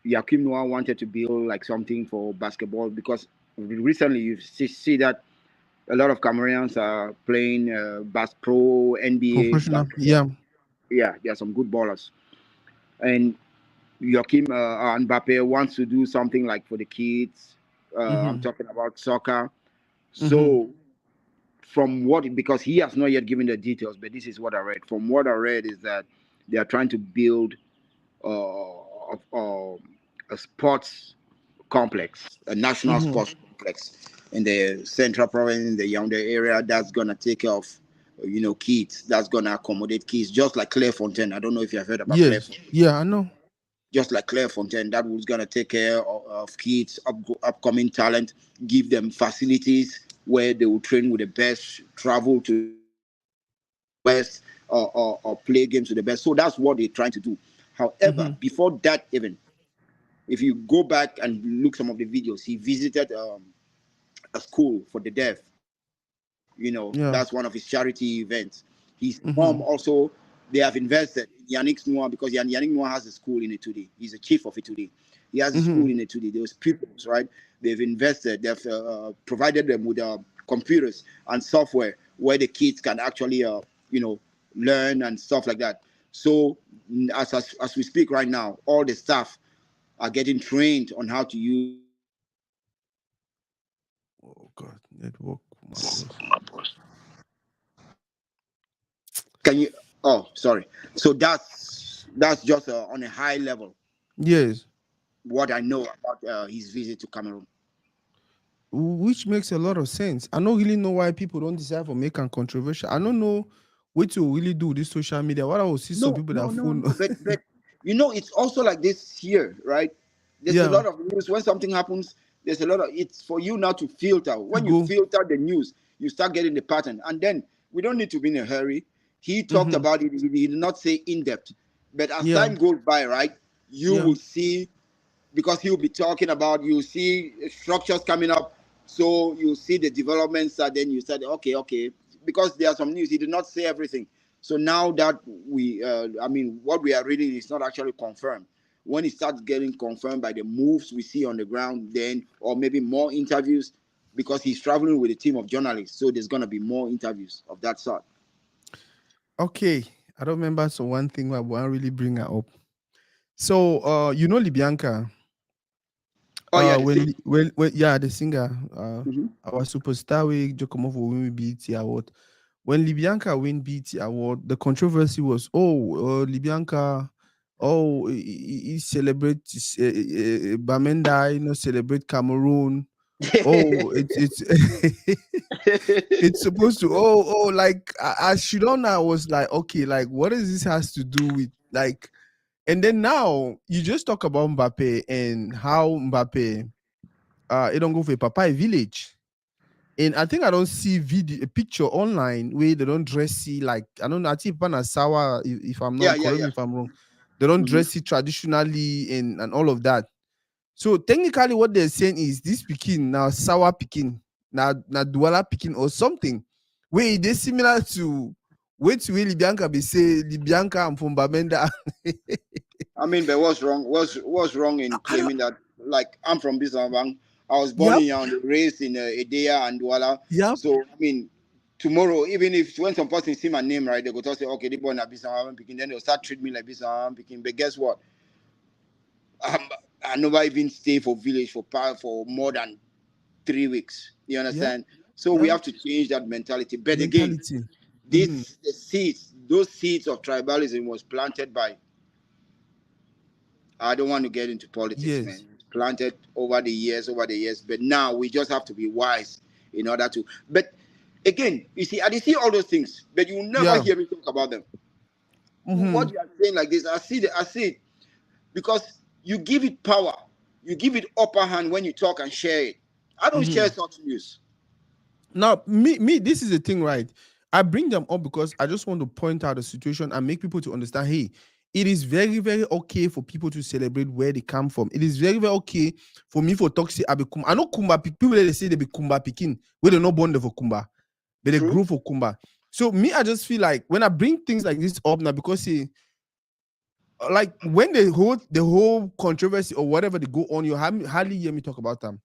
Joachim Noir wanted to build like something for basketball, because recently you see that a lot of Cameroonians are playing Pro NBA Professional. basketball. Yeah. Yeah, there are some good ballers. And Joachim Mbappe wants to do something like for the kids. I'm Mm-hmm. talking about soccer. Mm-hmm. So from what, because he has not yet given the details, but this is what I read. From what I read is that they are trying to build a sports complex, a national Mm-hmm. sports complex in the central province, in the Yaoundé area, that's gonna take care of, kids. That's gonna accommodate kids, just like Clairefontaine. I don't know if you have heard about Yes. Clairefontaine. Yeah, I know. Just like Clairefontaine, that was gonna take care of kids, upcoming talent, give them facilities where they will train with the best, travel to the West, or play games with the best. So that's what they're trying to do. However, Mm-hmm. before that, even if you go back and look some of the videos, he visited a school for the deaf. Yeah. That's one of his charity events. His Mm-hmm. mom also, they have invested in Yannick Noir, because Yannick Noir has a school in Etude. He's a chief of Etude. He has a Mm-hmm. school in Etude. Those pupils, right? They've invested, they've provided them with computers and software where the kids can actually, learn and stuff like that. So, as we speak right now, all the staff are getting trained on how to use. Oh God, network, my boss. Can you? Oh, sorry. So that's just on a high level Yes, what I know about his visit to Cameroon. which makes a lot of sense. I don't really know why people don't decide for making controversial. I don't know what to really do with this social media. What I will see some No, people that no, no, phone. no. But it's also like this here, right? There's a Yeah, lot of news when something happens. There's a lot of it's for you now to filter. you When you go. filter the news, you start getting the pattern, and then we don't need to be in a hurry. He talked Mm-hmm. about it. He did not say in depth, but as Yeah, time goes by, right, you yeah. will see, because he'll be talking about, you see structures coming up, so you see the developments, and then you said, okay, because there are some news. He did not say everything. So now that we, I mean, what we are reading is not actually confirmed. When it starts getting confirmed by the moves we see on the ground, then, or maybe more interviews, because he's traveling with a team of journalists. So there's going to be more interviews of that sort. Okay, I don't remember. So one thing I want really bring her up. So you know Libianca. Oh, yeah, the same. When yeah, the singer, Mhm. our superstar we just come off for when we BET award. When Libianca win BET award, the controversy was, oh, Libianca, oh, he celebrates Bamenda, celebrate Cameroon. Oh, it's it's supposed to. Like as Shidona was like, okay, like what does this has to do with like? And then now you just talk about Mbappe and how Mbappe, it don't go for Papai village. And I think I don't see a picture online where they don't dress it like, I don't know. I think Panasawa, if I'm Yeah, not, yeah, correct yeah. me if I'm wrong. They don't Mhm. dress it traditionally and all of that. So technically, what they're saying is this Pekin now sour Pekin, now Douala Pekin or something, where they similar to wait to Libianca be say Libianca and from Bamenda. I mean, but what's wrong in I don't. claiming that? Like, I'm from Bismarck. I was born Yep. in Yaoundé, raised in Edea and Douala. Yep. So I mean, tomorrow, even if when some person see my name, right, they go to say, okay, they born at Bismarck Peking. Then they'll start treating me like Bismarck Peking. But guess what? Um, I never even stay for village for more than 3 weeks. You Yep. understand? So we Yep. have to change that mentality. But again, Mentality. Mm-hmm. this the seeds, those seeds of tribalism was planted by, I don't want to get into politics, man. Yes. It's planted over the years. But now we just have to be wise in order to. But again, you see, I see all those things, but you will never Yeah. hear me talk about them. Mm-hmm. What you are saying like this, I see it because you give it power, you give it upper hand when you talk and share it. I don't share Mm-hmm. such news. Now, this is the thing, right? I bring them up because I just want to point out the situation and make people to understand. Hey, it is very, very okay for people to celebrate where they come from. It is very, very okay for me for talk say I be Kumba. I know Kumba people they say they be Kumba Pikin, where they not born there for Kumba, but they True. grew for Kumba. So me, I just feel like when I bring things like this up now, because see, like when the whole controversy or whatever they go on, you hardly hear me talk about them.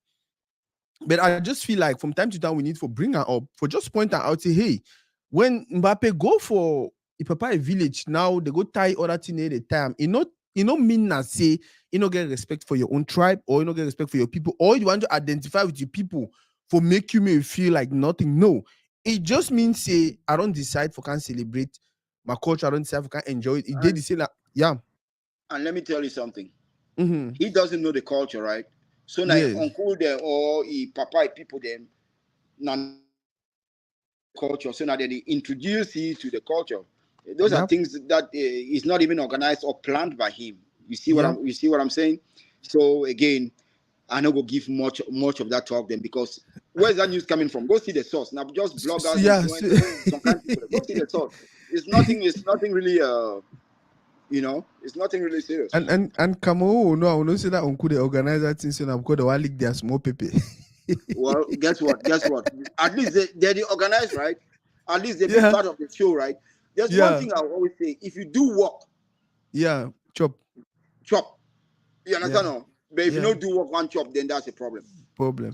But I just feel like from time to time we need to bring her up for just point her out. Say, hey, when Mbappe go for Ipapa village now, they go tie other thing at a time. It not mean that say you not get respect for your own tribe or you not get respect for your people or you want to identify with your people for make you may feel like nothing. No, it just means say I don't decide for can celebrate my culture. I don't decide for can enjoy it. It did And, the same like yeah. and let me tell you something. Mm-hmm. He doesn't know the culture, right? So now Yes. uncle them or he papa people them now culture. So now they introduce you to the culture. Those are Yep. things that is not even organized or planned by him. Yep. You see what I'm saying? So again, I not go give much of that talk then because where's that news coming from? Go see the source. Now just bloggers, Yeah. influencers, some kind of people. Go see the source. It's nothing really it's nothing really serious. And Cameroon, no, I will not say that uncle they organize that thing so now because they want leak their small paper. Well, guess what? Guess what? At least they're the organized, right? At least they be Yeah, part of the show, right? There's one yeah, thing I always say: if you do work, yeah. Chop. chop. You Yeah, understand? No? But if you yeah. don't do work one chop, then that's a problem. Problem.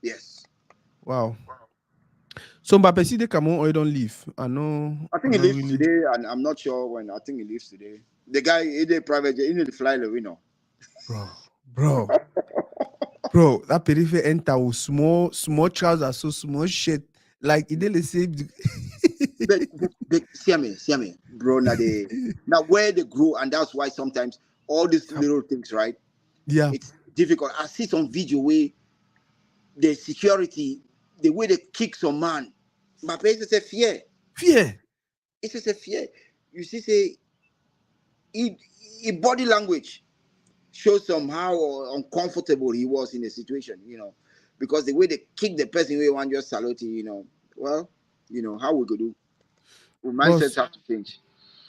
Yes. Wow. So Mbappe see the Cameroon or you don't leave. I I think he know leaves really. today, and I'm not sure when. I think he leaves today. The guy, he did private jet, he need to fly the winner. Bro, bro, bro, that periphery enter with small trousers, so small shit. Like it didn't say But see me, bro. Now where they grow, and that's why sometimes all these little things, right? yeah. It's difficult. I see some video where the security, the way they kick some man, my place is a fear. Fear. It's just a fear. You see, say, he body language shows somehow uncomfortable he was in the situation, because the way they kick the person we want just salute, well, how we go do? We mindsets Boss, have to change.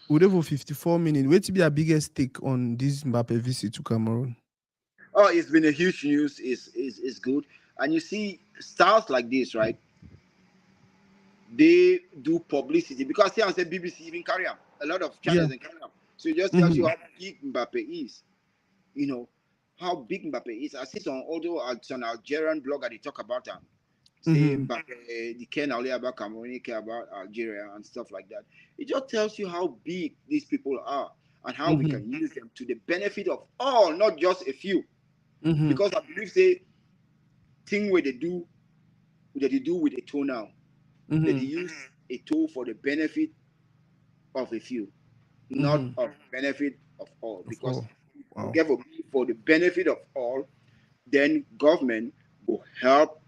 we for 54 minutes. Wait to be our biggest take on this Mbappe visit to Cameroon. Oh, it's been a huge news. Is good, and you see styles like this, right? they do publicity because see, I said BBC even carry them. A lot of Yeah. channels and carry them. So it just tells you Mm-hmm. how big Mbappe is. You know how big Mbappe is. I see some although it's an Algerian blogger they talk about him. Say Mm-hmm. Mbappe, they care only about Cameroon, they care about Algeria and stuff like that. It just tells you how big these people are and how we Mm-hmm. can use them to the benefit of all, not just a few. Mm-hmm. Because I believe say thing where they do with a tool now, that they Mm-hmm. use a tool for the benefit of a few, not Mm-hmm. of benefit of all. Of Because all. Wow. forget for the benefit of all, then government will help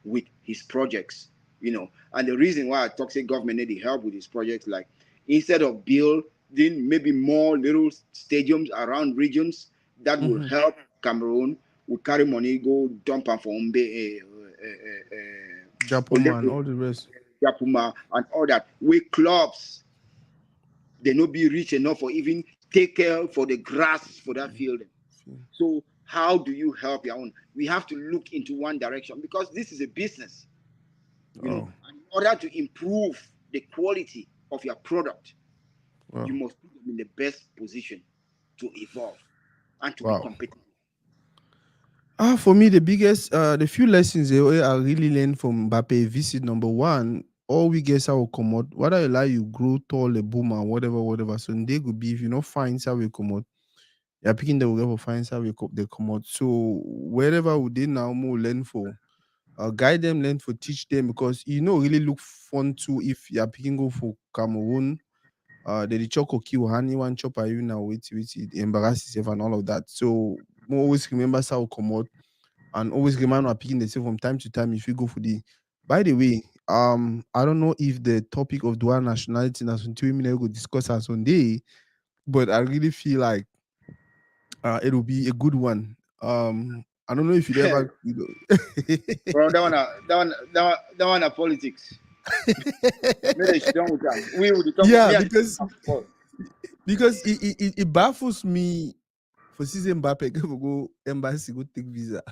with his projects. And the reason why I talk say government need help with his projects, like instead of building maybe more little stadiums around regions that will Mm-hmm. help Cameroon, we carry money go dump am for Japan, all the rest. Yapuma and all that. We clubs they no be rich enough for even take care for the grass for that field. So how do you help your own? We have to look into one direction because this is a business. Oh, And in order to improve the quality of your product, you wow. must put them in the best position to evolve and to be Wow. competitive. For me, the few lessons I really learned from Mbappe visit number one, all we guess how will come out. Whether you like you grow tall, a boomer, whatever, whatever. So they could be if you know find how we come out. You're picking the whatever finds how they come out. So wherever we did now more learn for. Guide them, learn for teach them because really look fun too if you're picking go for Cameroon. The choco kill honey one chop are you now with it embarrass yourself and all of that. So more always remember how come out and always remember picking the same from time to time if you go for the. By the way, I don't know if the topic of dual nationality as on 2 minutes go discuss as on day, but I really feel like it will be a good one. I don't know if you'd ever, Bro, that one are politics. Maybe they done with them. We would talk yeah, me and because it baffles me for season Mbappe go embassy go take visa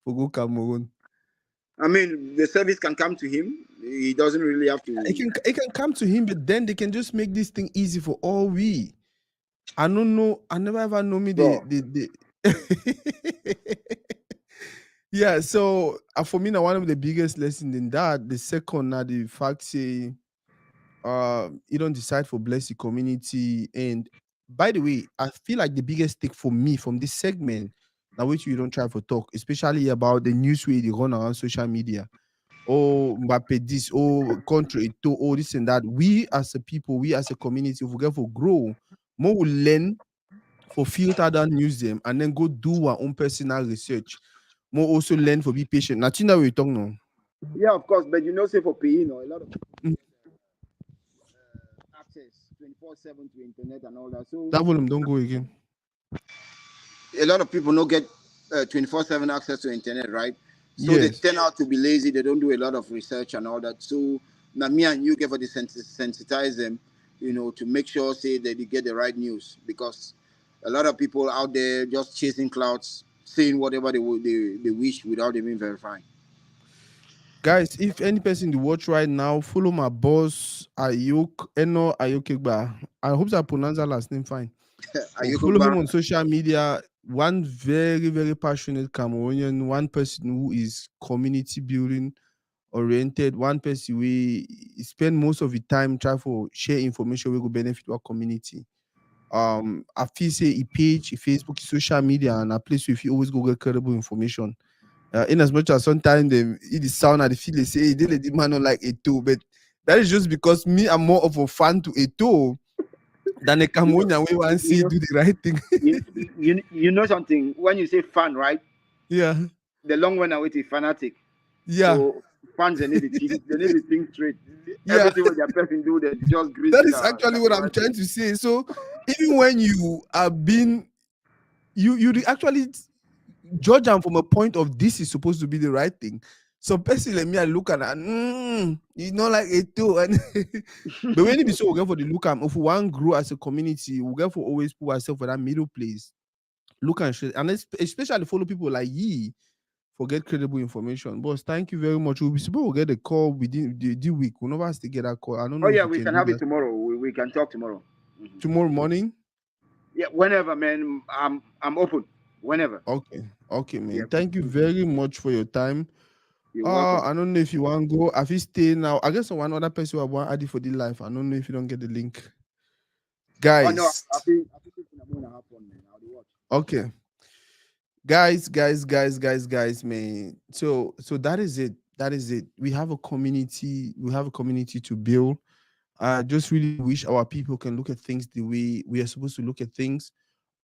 for go Cameroon. I mean the service can come to him. He doesn't really have to. It can come to him, but then they can just make this thing easy for all we. I don't know. I never ever know me Bro, yeah. So for me, now one of the biggest lessons in that. The second, now the fact say, you don't decide for bless the community. And by the way, I feel like the biggest take for me from this segment, now which you don't try for talk, especially about the news way they run around social media. Oh, Mbappe this, oh, country, to oh, this and that. We as a people, we as a community, if we get for grow, more will learn for filter that news them and then go do our own personal research. More also learn for be patient. Nothing that we talk now. yeah, of course, but say for paying, a lot of Mm, access 24/7 to internet and all that. So that volume don't go again. a lot of people don't get 24/7 access to internet, right? So they Yes. turn out to be lazy. They don't do a lot of research and all that. So now me and you get for the sensitize them, to make sure say that they get the right news because a lot of people out there just chasing clouds, saying whatever they wish without even verifying. Guys, if any person to watch right now, follow my boss Ayuk Eno Ayokegba. I hope I pronounce that last name fine. Are you Follow him good, on social media. One very, very passionate Cameroonian, one person who is community building oriented, one person we spend most of the time try for share information we go benefit our community. I feel say a page, a Facebook, a social media, and a place where you always go get credible information. In as much as sometimes it is sound and they feel they say hey, they let the man not like Eto, but that is just because me I'm more of a fan to Eto than a you know, Cameroonian we want to you see know, do the right thing. you know something. When you say fan, right? Yeah, The long one away is fanatic. yeah, So fans they need to think straight. yeah. Everything what their person do, they just grease That it is actually like what the I'm right way. trying to say. So even when you are being actually judge them from a point of this is supposed to be the right thing. So person like me, I look at that, you know, like it too. And but when it be so, we get for the look at if we want grow as a community, we get for always put ourselves for that middle place. Look and shit. And especially follow people like ye forget credible information. Boss, thank you very much. We'll be supposed to get a call within the week. We'll never has to get a call. I don't Oh know if yeah, you we can can do have it that tomorrow. We can talk tomorrow. tomorrow morning. Yeah, whenever, man. I'm open. Whenever. Okay, okay, Yeah. man. Thank you very much for your time. You're welcome. I don't know if you want to go. If you stay now, I guess one other person will want to add it for the life. I don't know if you don't get the link, Oh no, guys. I think it's gonna happen, man. I'll watch. Okay, guys, man. So that is it. That is it. We have a community. We have a community to build. I just really wish our people can look at things the way we are supposed to look at things.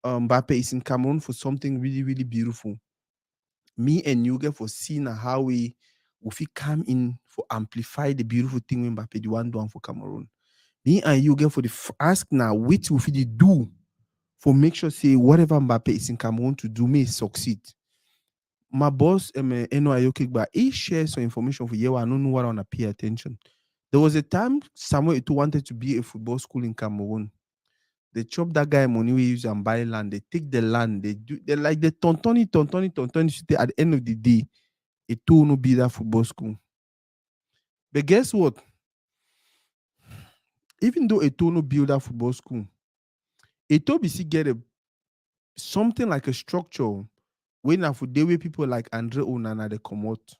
Mbappe is in Cameroon for something really, really beautiful. Me and you get for seeing how we if we come in for amplify the beautiful thing when Mbappe the one done for Cameroon. Me and you get for the ask now, what will we do for make sure say whatever Mbappe is in Cameroon to do may succeed. My boss, Eno Ayoke, but he shares some information for you. I don't know what I want to pay attention. There was a time Samuel Eto'o wanted to be a football school in Cameroon. They chop that guy money we use and buy land. They take the land. They like they tontoni. At the end of the day, Eto'o no be that football school. But guess what? Even though Eto'o no build that football school, Eto'o BC get something like a structure when for the way people like Andre Onana they come out.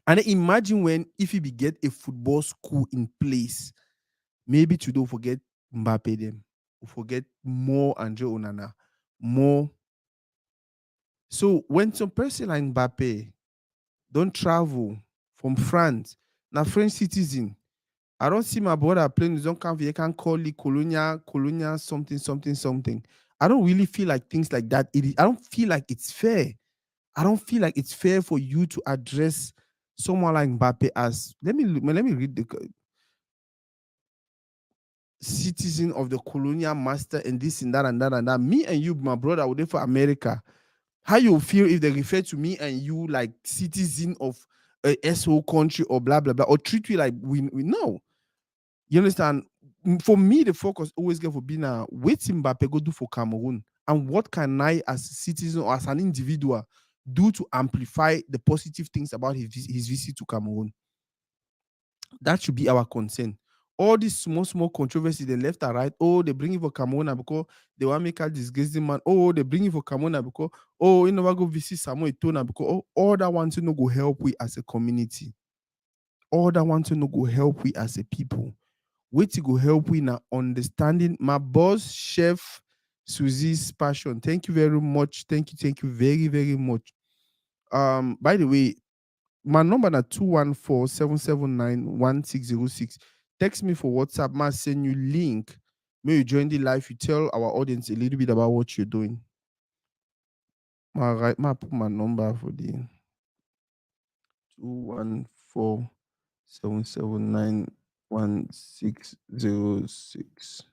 And imagine when if he be get a football school in place, maybe to don't forget Mbappe them, forget more Andre Onana, more. So when some person like Mbappe don't travel from France, now French citizen, I don't see my brother playing. Don't come here, can call it colonia, something. I don't really feel like things like that. I don't feel like it's fair. I don't feel like it's fair for you to address someone like Mbappe as let me read the citizen of the colonial master and this and that and that and that. Me and you, my brother, would for America. How you feel if they refer to me and you like citizen of a SO country or blah blah blah, or treat you like we know? You understand? For me, the focus always get for being a what Mbappe go do for Cameroon, and what can I, as a citizen or as an individual, do to amplify the positive things about his visit to Cameroon. That should be our concern. All these small controversies, they left and right. Oh, they bring it for Cameroon because they want to make a disgracing man. Oh, they bring it for Cameroon because you never go visit Samuel Eto'o because all that want to know go help we as a community. All that want to know go help we as a people. Wait to go help we now understanding my boss, Chef Susie's passion. Thank you very much. Thank you very, very much. By the way, my number na 214-779-1606. Text me for WhatsApp. Ma send you link. May you join the live. You tell our audience a little bit about what you're doing. Ma right, ma put my number for the 214-779-1606.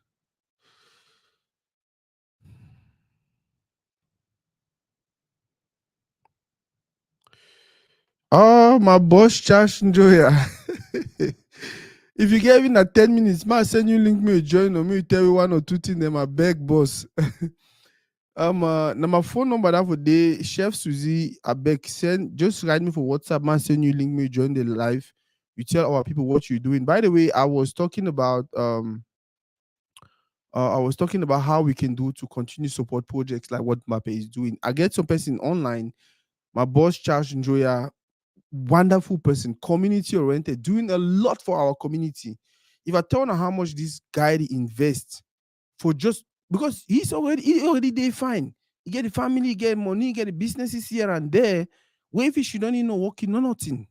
Oh, my boss, Chash Njoya. If you get even at 10 minutes, ma send you link me join or me tell you one or two things. Them I beg, boss. Now my phone number that for day, Chef Susie, I beg send just write me for WhatsApp. Man, send you link me join the live. You tell our people what you're doing. By the way, I was talking about how we can do to continue support projects like what Mbappe is doing. I get some person online. My boss Charles Njoya, wonderful person, community oriented, doing a lot for our community. If I tell her how much this guy invests for just because he already did fine. He get the family, he get money, he get the businesses here and there. Where if he should don't even know working, no nothing.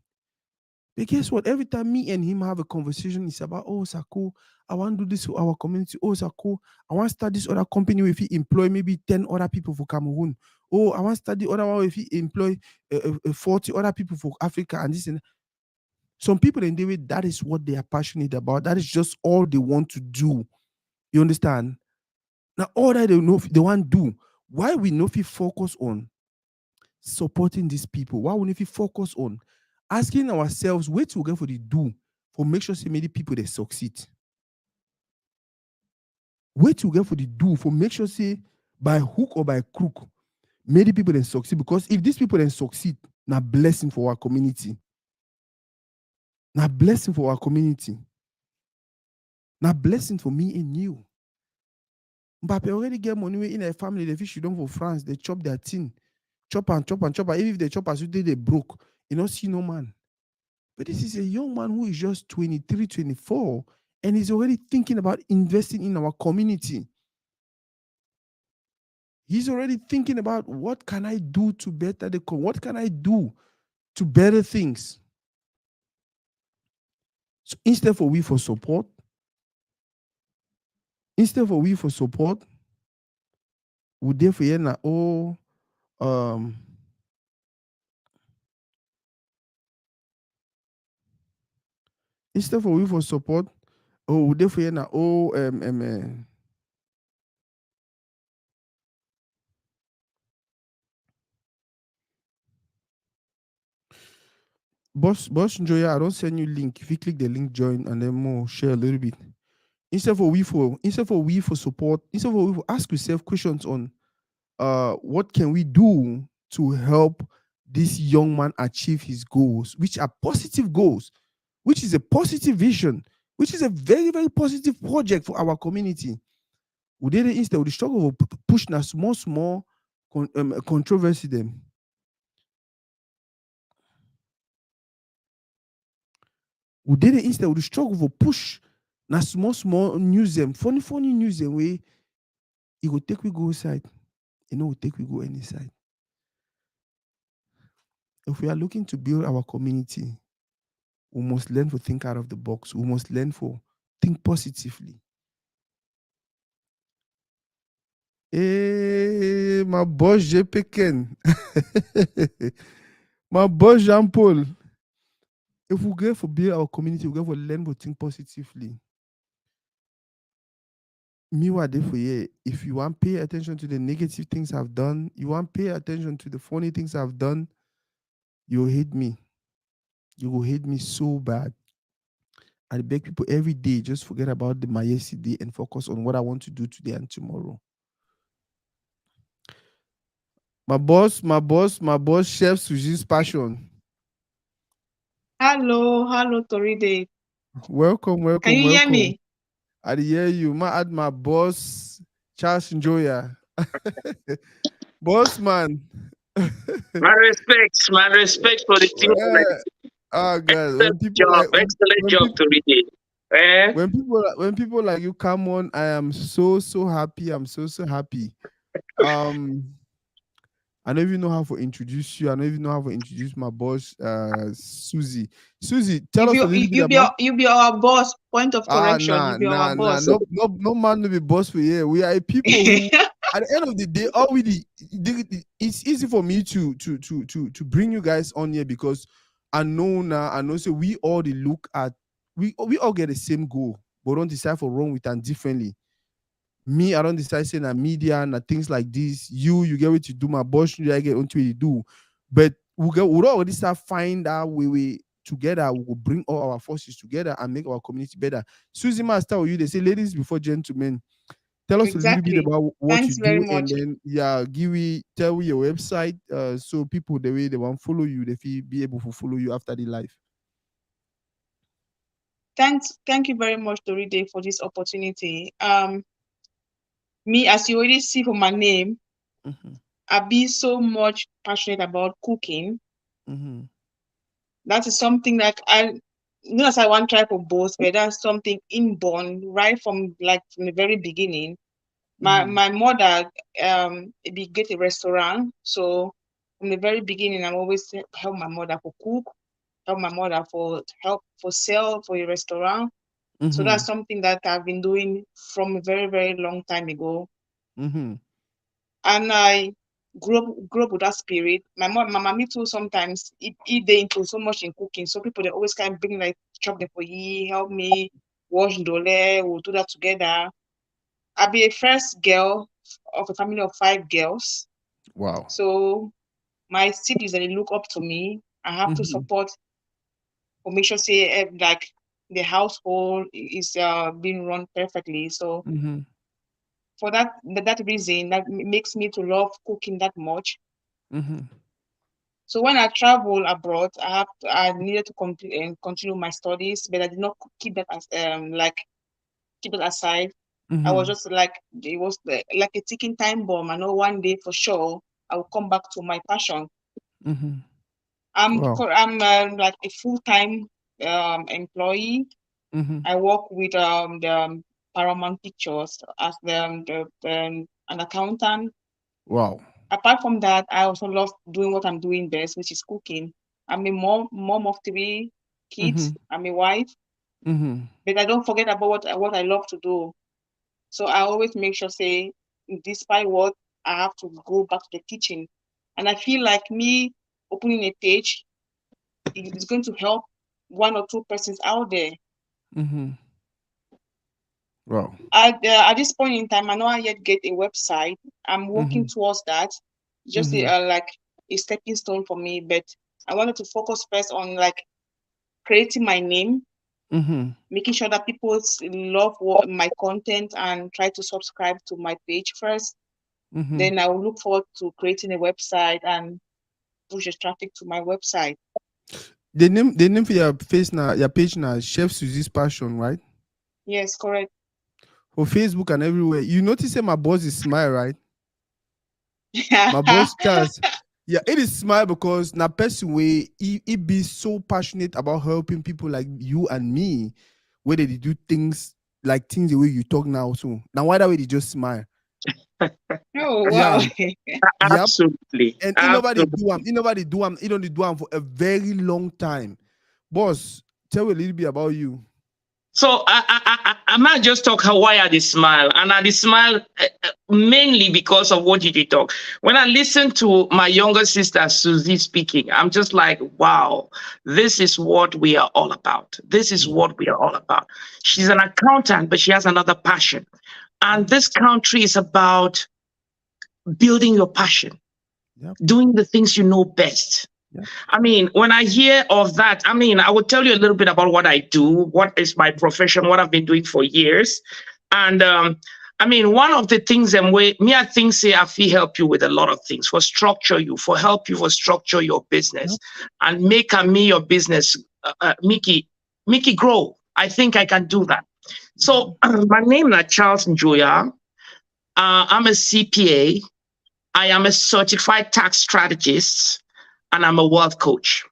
But guess what? Every time me and him have a conversation, it's about, oh, Sako, I want to do this for our community. Oh, Sako, I want to start this other company if he employ maybe 10 other people for Cameroon. Oh, I want to start the other one if he employ 40 other people for Africa and this and that. Some people in the way, that is what they are passionate about. That is just all they want to do. You understand? Now, all that they know they want to do. Why we know if we focus on supporting these people? Why we if we focus on asking ourselves where to get for the do for make sure so many people they succeed? Where to get for the do for make sure say by hook or by crook Many people then succeed because if these people then succeed, now blessing for our community. Now blessing for our community. Now blessing for me and you. Mbappe already get money in a family. They fish you down for France. They chop their thing. Chop and chop and chop. And even if they chop as today, they broke. You don't see no man. But this is a young man who is just 23, 24, and he's already thinking about investing in our community. He's already thinking about what can I do to better what can I do to better things. So instead for we for support, we there for na um instead for we for support, we there for na boss Njoya, I don't send you link. If you click the link, join and then more share a little bit. Instead for we for support, instead for we for ask yourself questions on what can we do to help this young man achieve his goals, which are positive goals, which is a positive vision, which is a very, very positive project for our community. We did it instead, we struggle of push na small controversy them. We did it instead, we struggle for push na small news them, funny news them way it will take we go side. You know, we take we go any side. If we are looking to build our community, we must learn to think out of the box. We must learn to think positively. Hey, my boss JP Ken. My boss Jean Paul. If we get for build our community, we get for learn to think positively. Me what for you? If you want to pay attention to the negative things I've done, you want to pay attention to the funny things I've done, you'll hate me. You will hate me so bad. I beg people every day, just forget about my yesterday and focus on what I want to do today and tomorrow. My boss, Chef Suji's passion. Hello, Toride. Welcome. Can you hear me? I hear you. My boss, Charles Njoya. Boss man. My respect for the team. Oh God, Excellent job, Toride. Eh? when people like you come on, I am so happy. I'm so happy. I don't even know how to introduce you. I don't even know how to introduce my boss, Susie. Susie, tell us a little bit about. You be our boss. Point of correction. You be our boss. No man will be boss for here. We are people who, at the end of the day, it's easy for me to bring you guys on here because I know now. I know. So we all look at we all get the same goal, but don't decide for wrong with and differently. Me, I don't decide saying that media and things like this. You get what you do. My boss, I get onto what you do. But we'll already start find our way together. We will bring all our forces together and make our community better. Susie, must tell you, they say, ladies before gentlemen, tell us a little bit about what Thanks you very do, much. and then tell me your website, so people the way they want to follow you, they feel be able to follow you after the life. Thank you very much, Toride, for this opportunity. Me, as you already see from my name, I be so much passionate about cooking. That is something like not as I want to try for both, but that's something inborn right from the very beginning. My mother be get a restaurant, so from the very beginning I'm always help my mother for cook, help my mother for sell for a restaurant. So that's something that I've been doing from a very, very long time ago. And I grew up with that spirit. My mommy too sometimes they into so much in cooking. So people they always kind of bring like chop the for ye, help me wash dole, we'll do that together. I'll be a first girl of a family of 5 girls. Wow. So my siblings they look up to me. I have to support or make sure say the household is being run perfectly. So for that reason, that makes me to love cooking that much. Mm-hmm. So when I travel abroad, I needed to continue my studies, but I did not keep that as keep it aside. I was Mm-hmm. just like, it was like a ticking time bomb. I know one day for sure I will come back to my passion. Mm-hmm. I'm Wow. like a full-time employee. Mm-hmm. I work with the Paramount Pictures as an accountant. Wow. Apart from that, I also love doing what I'm doing best, which is cooking. I'm a mom of three Mm-hmm. kids. I'm a wife, Mm-hmm. but I don't forget about what I love to do. So I always make sure, say, despite what, I have to go back to the kitchen. And I feel like me opening a page is going to help one or two persons out there. Mm-hmm. Wow. At this point in time, I know I yet get a website. I'm Mm-hmm. working towards that. Just Mm-hmm. like a stepping stone for me. But I wanted to focus first on like creating my name, Mm-hmm. making sure that people love my content and try to subscribe to my page first. Mm-hmm. Then I will look forward to creating a website and push the traffic to my website. The name for your page now, Chef Susie's Passion, right? Yes, correct. For Facebook and everywhere. You notice that my boss is smile, right? My boss Charles. Yeah, it is smile because na person way he be so passionate about helping people like you and me, where they do things like things the way you talk now. So now why that way they just smile? Oh wow. Yeah, yep. Absolutely. And Absolutely. he don't do am for a very long time. Boss, tell me a little bit about you. So I might just talk how why I did smile, and I did smile mainly because of what you did talk. When I listen to my younger sister Susie speaking, I'm just like, wow, this is what we are all about. This is what we are all about. She's an accountant, but she has another passion, and this country is about building your passion, Yep, doing the things you know best. yep. I mean, when I hear of that, I mean, I will tell you a little bit about what I do, what is my profession, what I've been doing for years. And I mean, one of the things that me, I think, say, I feel help you with a lot of things for structure you, for help you for structure your business Yep. and make me your business, Mickey grow. I think I can do that. So my name is Charles Njoya. I'm a CPA. I am a certified tax strategist and I'm a wealth coach.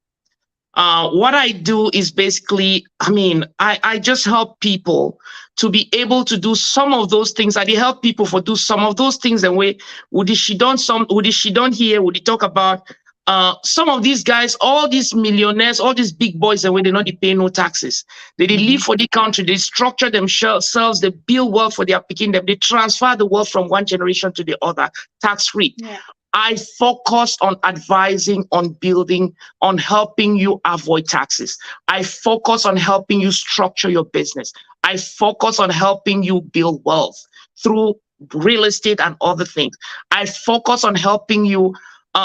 What I do is basically, I mean, I just help people to be able to do some of those things. I help people for do some of those things and way would she done here, would he talk about some of these guys, all these millionaires, all these big boys and way they not pay no taxes. They live for the country, they structure themselves, they build wealth for their picking them, they transfer the wealth from one generation to the other, tax free. Yeah. I focus on advising, on building, on helping you avoid taxes. I focus on helping you structure your business. I focus on helping you build wealth through real estate and other things. I focus on helping you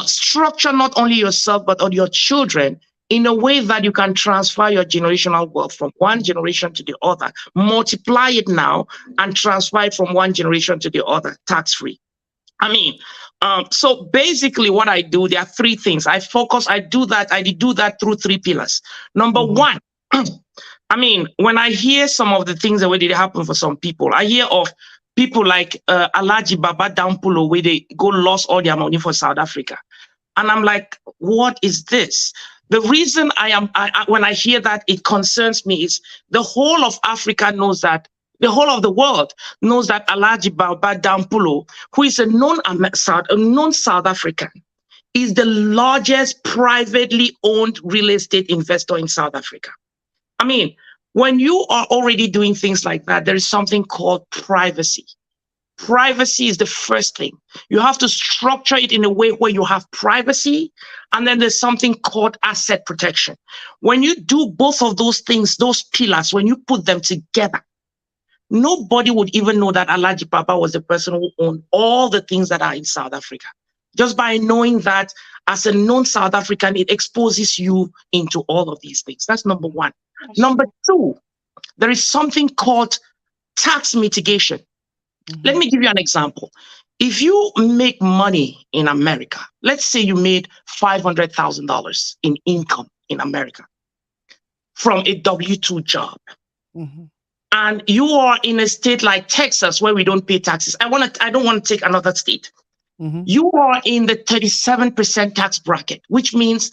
structure not only yourself, but on your children in a way that you can transfer your generational wealth from one generation to the other, multiply it now, and transfer it from one generation to the other, tax free. I mean, so basically what I do, there are three things. I do that through three pillars. Number one, I mean, when I hear some of the things that did happen for some people, I hear of people like Alaji Baba Dampulo, where they go lost all their money for South Africa. And I'm like, what is this? The reason when I hear that it concerns me is the whole of Africa knows that, the whole of the world knows that Alaji Baba Dampulo, who is a known South African, is the largest privately owned real estate investor in South Africa. I mean, when you are already doing things like that, there is something called privacy. Privacy is the first thing. You have to structure it in a way where you have privacy, and then there's something called asset protection. When you do both of those things, those pillars, when you put them together, nobody would even know that Alaji Baba was the person who owned all the things that are in South Africa. Just by knowing that as a known South African, it exposes you into all of these things. That's number one. Number two, there is something called tax mitigation. Let me give you an example. If you make money in America, let's say you made $500,000 in income in America from a W-2 job, and you are in a state like Texas where we don't pay taxes. I don't want to take another state. You are in the 37% tax bracket, which means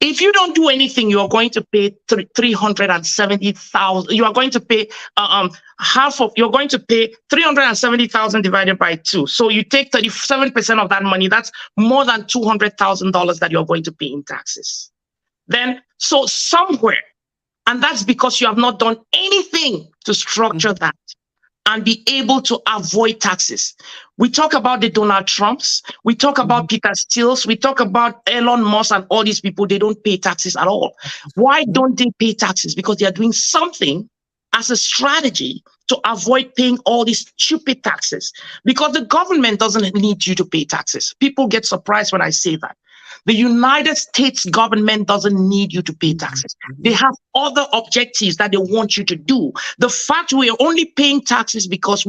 if you don't do anything, you are going to pay 370,000. You are going to pay you're going to pay 370,000 divided by 2. So you take 37% of that money. That's more than $200,000 that you're going to pay in taxes. Then, so somewhere, and that's because you have not done anything to structure that and be able to avoid taxes. We talk about the Donald Trumps, we talk about Peter Steele's, we talk about Elon Musk and all these people. They don't pay taxes at all. Why don't they pay taxes? Because they are doing something as a strategy to avoid paying all these stupid taxes. Because the government doesn't need you to pay taxes. People get surprised when I say that. The United States government doesn't need you to pay taxes. They have other objectives that they want you to do. The fact we are only paying taxes because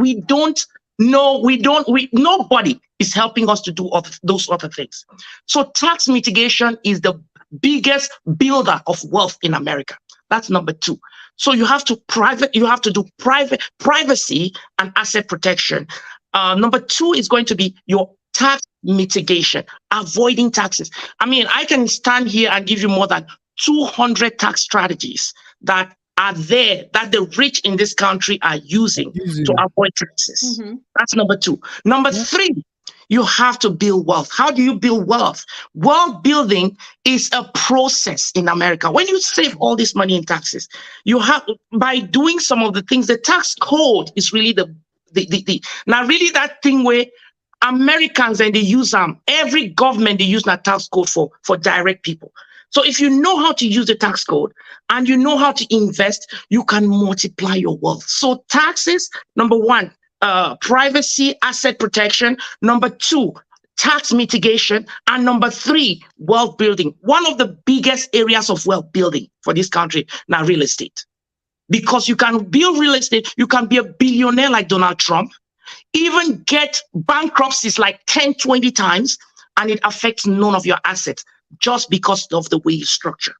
nobody is helping us to do those other things. So tax mitigation is the biggest builder of wealth in America. That's number 2. So you have to do privacy and asset protection. Number 2 is going to be your tax mitigation, avoiding taxes. I mean, I can stand here and give you more than 200 tax strategies that are there that the rich in this country are using to avoid taxes. That's number 2. Number 3, you have to build wealth. How do you build wealth? Wealth building is a process in America. When you save all this money in taxes, you have, by doing some of the things, the tax code is really now really that thing where Americans, and they use every government, they use that tax code for direct people. So if you know how to use the tax code and you know how to invest, you can multiply your wealth. So taxes, number 1, privacy, asset protection. Number 2, tax mitigation. And number 3, wealth building. One of the biggest areas of wealth building for this country, now real estate. Because you can build real estate, you can be a billionaire like Donald Trump, even get bankruptcies like 10, 20 times, and it affects none of your assets just because of the way you structure.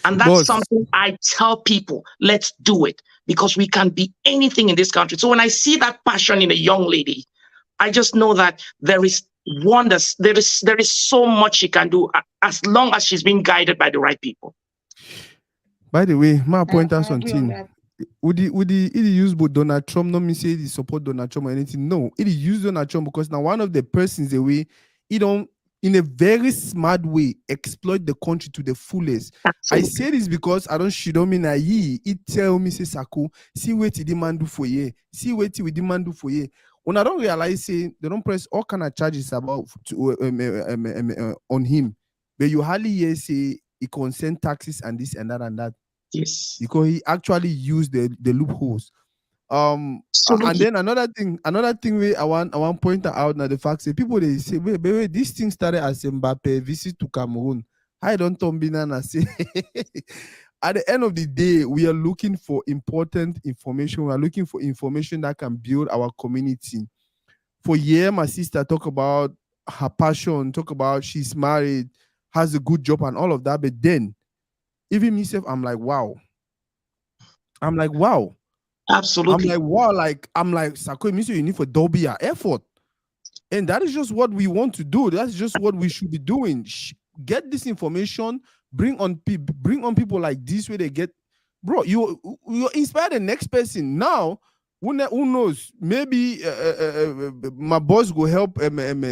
And that's something I tell people, let's do it, because we can be anything in this country. So when I see that passion in a young lady, I just know that there is wonders. There is so much she can do as long as she's being guided by the right people. By the way, my point out something. Would he use both Donald Trump? Not me say he support Donald Trump or anything. No, he use Donald Trump because now one of the persons the way he don't, in a very smart way, exploit the country to the fullest. Absolutely. I say this because I don't mean that he tell me say Saku, see what he demand do for ye, see what we demand do for ye. When I don't realize say they don't press all kind of charges about on him, but you hardly hear say he consent taxes and this and that and that. Yes, because he actually used the loopholes. And then another thing where I want to point out now the fact that people they say wait, this thing started as Mbappe visit to Cameroon. I don't and say at the end of the day, we are looking for important information. We are looking for information that can build our community. For years, my sister talk about her passion, talk about she's married, has a good job and all of that, but then even myself, I'm like, wow. Absolutely. I'm like, Sako, you need for double your effort. And that is just what we want to do. That's just what we should be doing. Get this information, bring on people like this where they get, bro, you inspire the next person. Now, who knows? Maybe my boss go help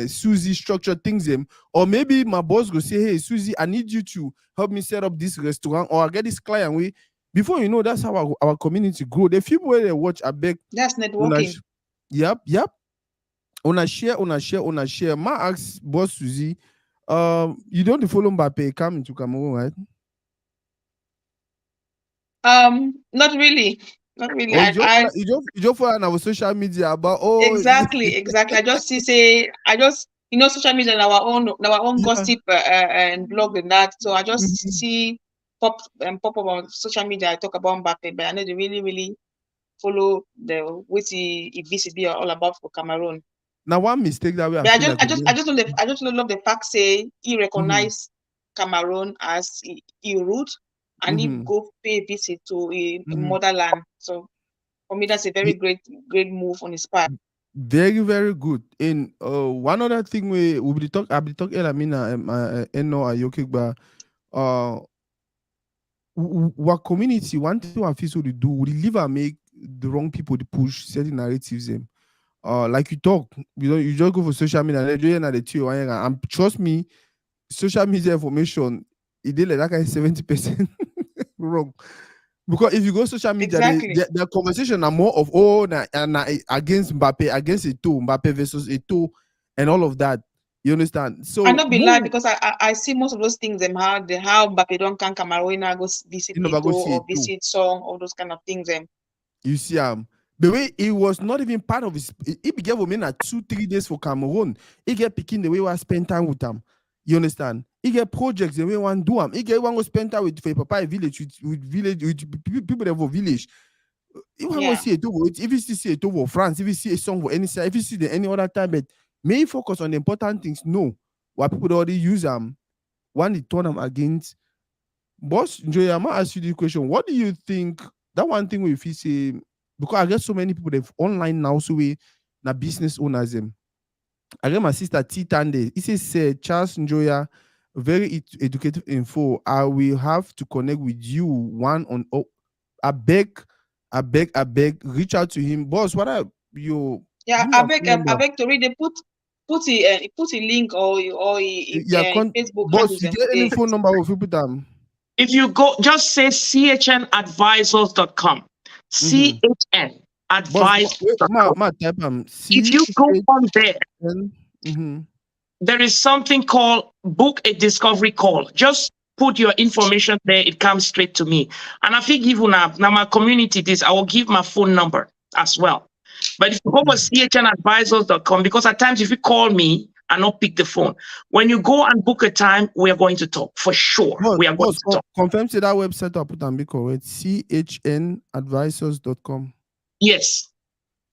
Susie structure things, or maybe my boss go say, hey, Susie, I need you to help me set up this restaurant, or I get this client way. Before you know, that's how our community grow. The few where they watch, I beg. That's networking. Yep. Una share. My ask boss Susie, you don't follow Mbappe coming to Cameroon, right? Not really. Oh, you just follow on our social media about exactly. I just social media and our own gossip and blog and that. So I just see pop up on social media. I talk about Mbappe, but I know they really follow the what he visit be all about for Cameroon. Now one mistake that way I But feel like I just love the fact say he mm-hmm, recognize Cameroon as he root and he mm-hmm. go pay visit to a Mm-hmm. motherland. So for me, that's a very great move on his part. Very, very good. And one other thing we be talk, I be talk Elamina Eno Ayokigba, what community one thing I feel so to do we live and make the wrong people to push certain narratives them. Like you talk, you just go for social media and the two and trust me, social media information it did like 70% wrong. Because if you go social media, Exactly. the conversation are more of against Mbappe, against Eto'o, Mbappe versus Eto'o, and all of that. You understand? So I not be lie because I see most of those things them how Mbappe don't can Cameroon go visit you never Eto'o go see or Eto'o. visit Song, all those kind of things them. You see, the way it was not even part of his. He began with me at 2-3 days for Cameroon. He get picking the way I spend time with them. You understand? He get projects the way one do them. He get one go spend time with for Papa village with people that for village. You want to see it over. If you see it over France, if you see a song for any side, if you see the any other time, but may focus on the important things. No, what people already use when they turn them against. Boss, Joy, I'm gonna ask you the question. What do you think? That one thing if you say because I get so many people that online now, so we na business owners them. I get my sister T Tande. He says, Charles Njoya, very educative info. I will have to connect with you one on. Oh, I beg, reach out to him, boss. What are you? Yeah, Give me I a beg, phone number. to read. They put a link or Facebook boss. handles You them get any today. phone number of people them? If you go, just say chnadvisors.com. Mm-hmm. Boss, chnadvisors.com. ma type If you go on there, mm-hmm. there is something called book a discovery call. Just put your information there. It comes straight to me. And I think even now my community this, I will give my phone number as well. But if you go to chnadvisors.com, because at times if you call me, I not pick the phone. When you go and book a time, we are going to talk for sure. We are going to talk. Confirm to that website I put on because it's chnadvisors.com. Yes.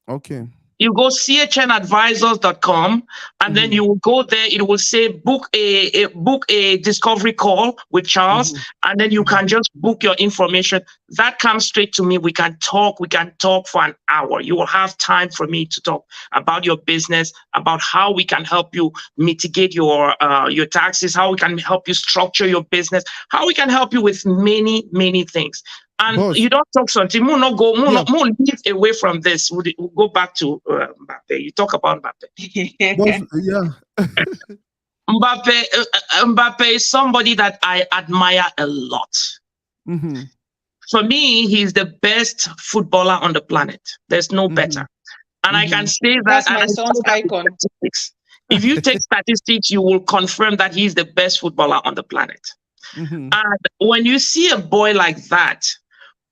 Okay. You go chnadvisors.com and then you will go there. It will say book a discovery call with Charles, and then you can just book your information. That comes straight to me. We can talk. We can talk for an hour. You will have time for me to talk about your business, about how we can help you mitigate your taxes, how we can help you structure your business, how we can help you with many things. And boss, you don't talk something. More leave away from this. We'll go back to Mbappe. You talk about Mbappe. Boss, yeah. Mbappe is somebody that I admire a lot. For me, he's the best footballer on the planet. There's no better. And I can say that. That's my son's icon. If you take statistics, you will confirm that he's the best footballer on the planet. And when you see a boy like that,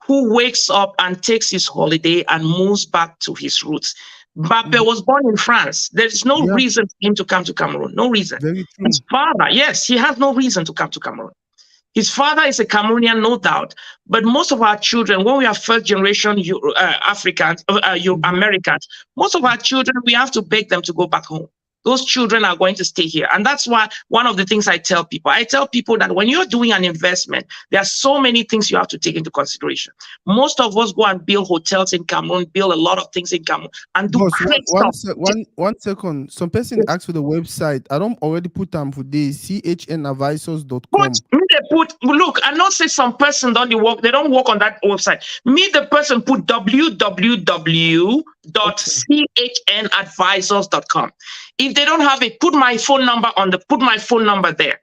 who wakes up and takes his holiday and moves back to his roots. Mbappe was born in France. There's no reason for him to come to Cameroon. No reason. His father, yes, he has no reason to come to Cameroon. His father is a Cameroonian, no doubt. But most of our children, when we are first generation Africans, Americans, most of our children, we have to beg them to go back home. Those children are going to stay here. And that's why one of the things I tell people that when you're doing an investment, there are so many things you have to take into consideration. Most of us go and build hotels in Cameroon, build a lot of things in Cameroon, and do great stuff. One second. Some person asked for the website. I don't already put them for this, chnadvisors.com. Look, I not say some person don't work. They don't work on that website. Me, the person put www.chnadvisors.com. If they don't have it, put my phone number there.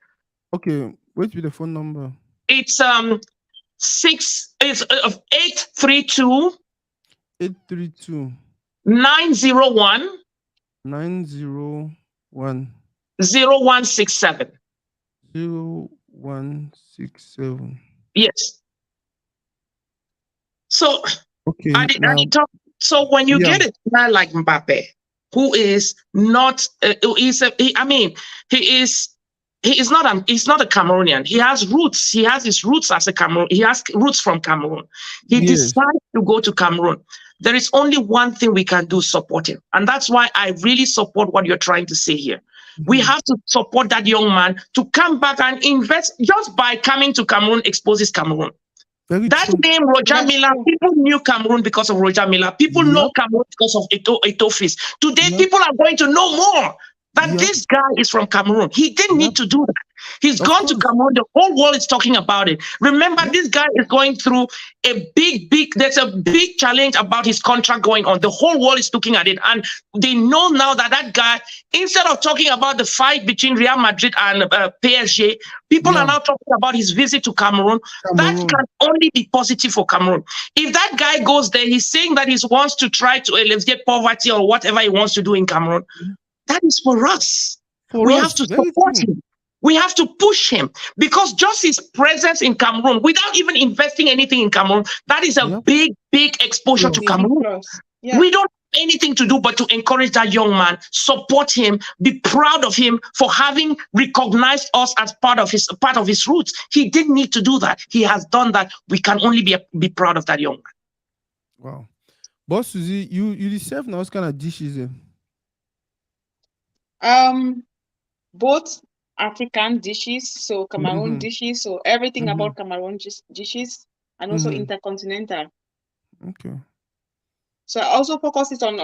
Okay, wait with the phone number. It's 832 901 0167. 0167. Yes. So okay. So when you get a guy like Mbappe, who is not, he's not a Cameroonian. He has roots. He has his roots as a Cameroon. He has roots from Cameroon. He decides to go to Cameroon. there is only one thing we can do, support him. And that's why I really support what you're trying to say here. We have to support that young man to come back and invest. Just by coming to Cameroon exposes Cameroon. Very That true. name, Roger Miller, people knew Cameroon because of Roger Miller. People know Cameroon because of Etofis. Today, people are going to know more that this guy is from Cameroon. He didn't need to do that. He's gone to Cameroon. The whole world is talking about it. Remember, this guy is going through there's a big challenge about his contract going on. The whole world is looking at it. And they know now that that guy, instead of talking about the fight between Real Madrid and PSG, people are now talking about his visit to Cameroon. That can only be positive for Cameroon. If that guy goes there, he's saying that he wants to try to alleviate poverty or whatever he wants to do in Cameroon. That is for us. We have to support him. We have to push him, because just his presence in Cameroon, without even investing anything in Cameroon, that is a big exposure to Cameroon. We don't have anything to do but to encourage that young man, support him, be proud of him for having recognized us as part of his roots. He didn't need to do that. He has done that. We can only be proud of that young man. Wow. Boss Susie, you deserve now what kind of dishes? Both African dishes, so Cameroon dishes, so everything about Cameroon dishes, and also intercontinental. Okay. So I also focus it on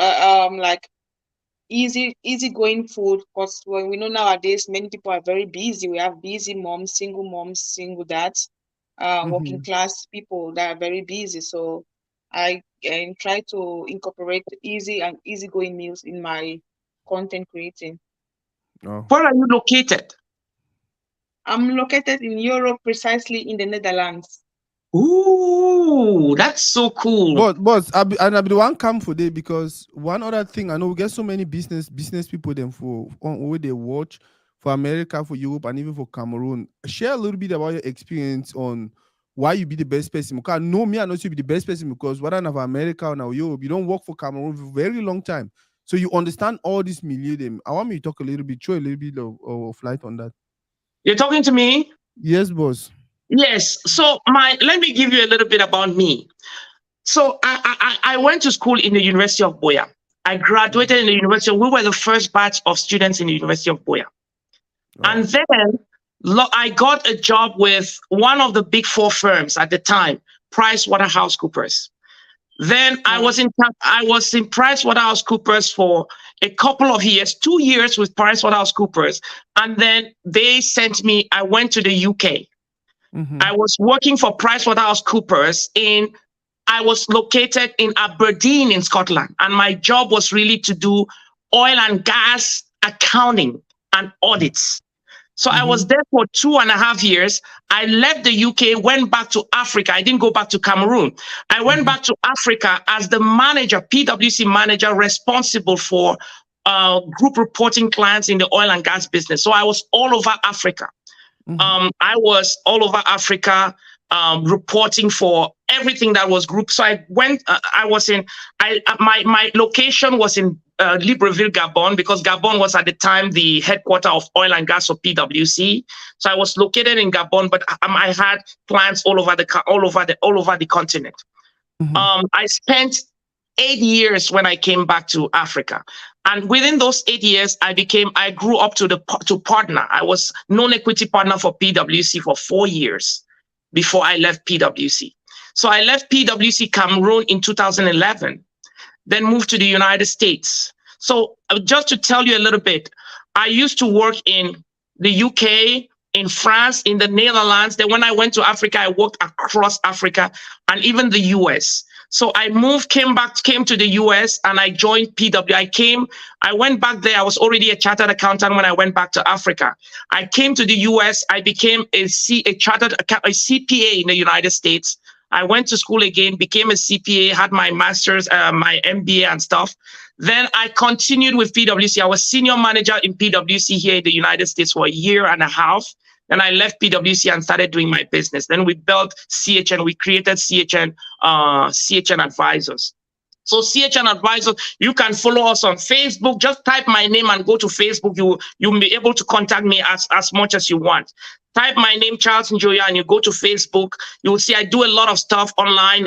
like easy going food, because when we know nowadays many people are very busy. We have busy moms, single dads, working class people that are very busy. So I try to incorporate easy going meals in my content creating. Oh. Where are you located? I'm located in Europe, precisely in the Netherlands. Ooh, that's so cool. But I'll be the one come for day, because one other thing, I know we get so many business people them for where they watch for America, for Europe, and even for Cameroon. Share a little bit about your experience on why you be the best person. Because no, me, I know you be the best person, because whether of America or now Europe, you don't work for Cameroon for a very long time. So you understand all this milieu them. I want me to talk a little bit, throw a little bit of light on that. You're talking to me? Yes, boss. Yes. So let me give you a little bit about me. So I went to school in the University of Buea. I graduated in the university. We were the first batch of students in the University of Buea. Wow. And then I got a job with one of the big four firms at the time, PricewaterhouseCoopers. Then I was in PricewaterhouseCoopers for a couple of years, 2 years with PricewaterhouseCoopers. And then they sent me, I went to the UK. I was working for PricewaterhouseCoopers I was located in Aberdeen in Scotland. And my job was really to do oil and gas accounting and audits. So I was there for 2.5 years. I left the UK, went back to Africa. I didn't go back to Cameroon. I went back to Africa as the manager, PwC manager, responsible for group reporting clients in the oil and gas business. So I was all over Africa. I was all over Africa reporting for everything that was group. So I went, my location was in Libreville, Gabon, because Gabon was at the time the headquarters of oil and gas of PwC. So I was located in Gabon, but I had clients all over the continent. I spent 8 years when I came back to Africa. And within those 8 years, I grew up to partner. I was non-equity partner for PwC for 4 years before I left PwC. So I left PwC Cameroon in 2011, then moved to the United States. So just to tell you a little bit, I used to work in the UK, in France, in the Netherlands. Then when I went to Africa, I worked across Africa and even the US. So I came to the US, and I joined PwC. I went back there. I was already a chartered accountant when I went back to Africa. I came to the US. I became a CPA in the United States. I went to school again, became a CPA, had my master's, my MBA and stuff. Then I continued with PwC. I was senior manager in PwC here in the United States for 1.5 years. Then I left PwC and started doing my business. Then we built CHN. We created CHN Advisors. So CHN Advisors, you can follow us on Facebook. Just type my name and go to Facebook. You'll be able to contact me as much as you want. type my name, Charles Njoya, and you go to Facebook, you will see I do a lot of stuff online.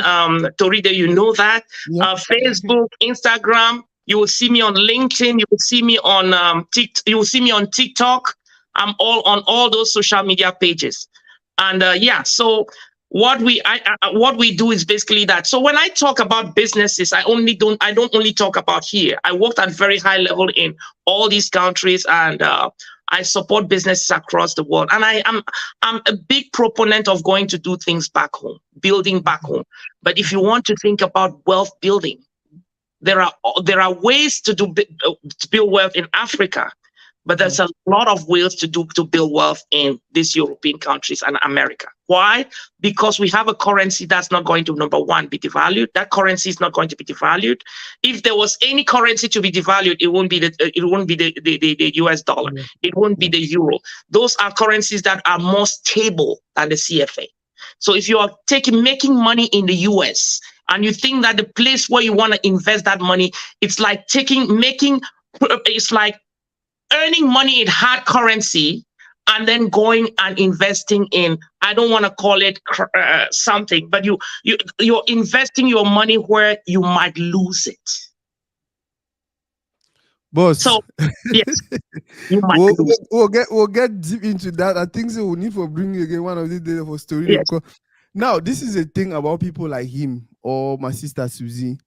Toride, you know that. Yeah. Facebook, Instagram. You will see me on LinkedIn. You will see me on You will see me on TikTok. I'm all on all those social media pages. And yeah, so what we do is basically that. So when I talk about businesses, I don't only talk about here. I worked at very high level in all these countries, and I support businesses across the world. And I'm a big proponent of going to do things back home, building back home. But if you want to think about wealth building, there are ways to build wealth in Africa, but there's a lot of ways to build wealth in these European countries and America. Why? Because we have a currency that's not going to, number one, be devalued. That currency is not going to be devalued. If there was any currency to be devalued, it won't be the US dollar. It won't be the euro. Those are currencies that are more stable than the CFA. So if you are making money in the US and you think that the place where you want to invest that money, it's like earning money in hard currency and then going and investing in, I don't want to call it something, but you're investing your money where you might lose it. Boss. So yes, you might lose. We'll get deep into that. I think so. We need to bring you again one of these days for story. Yes. Now, this is a thing about people like him or my sister Susie.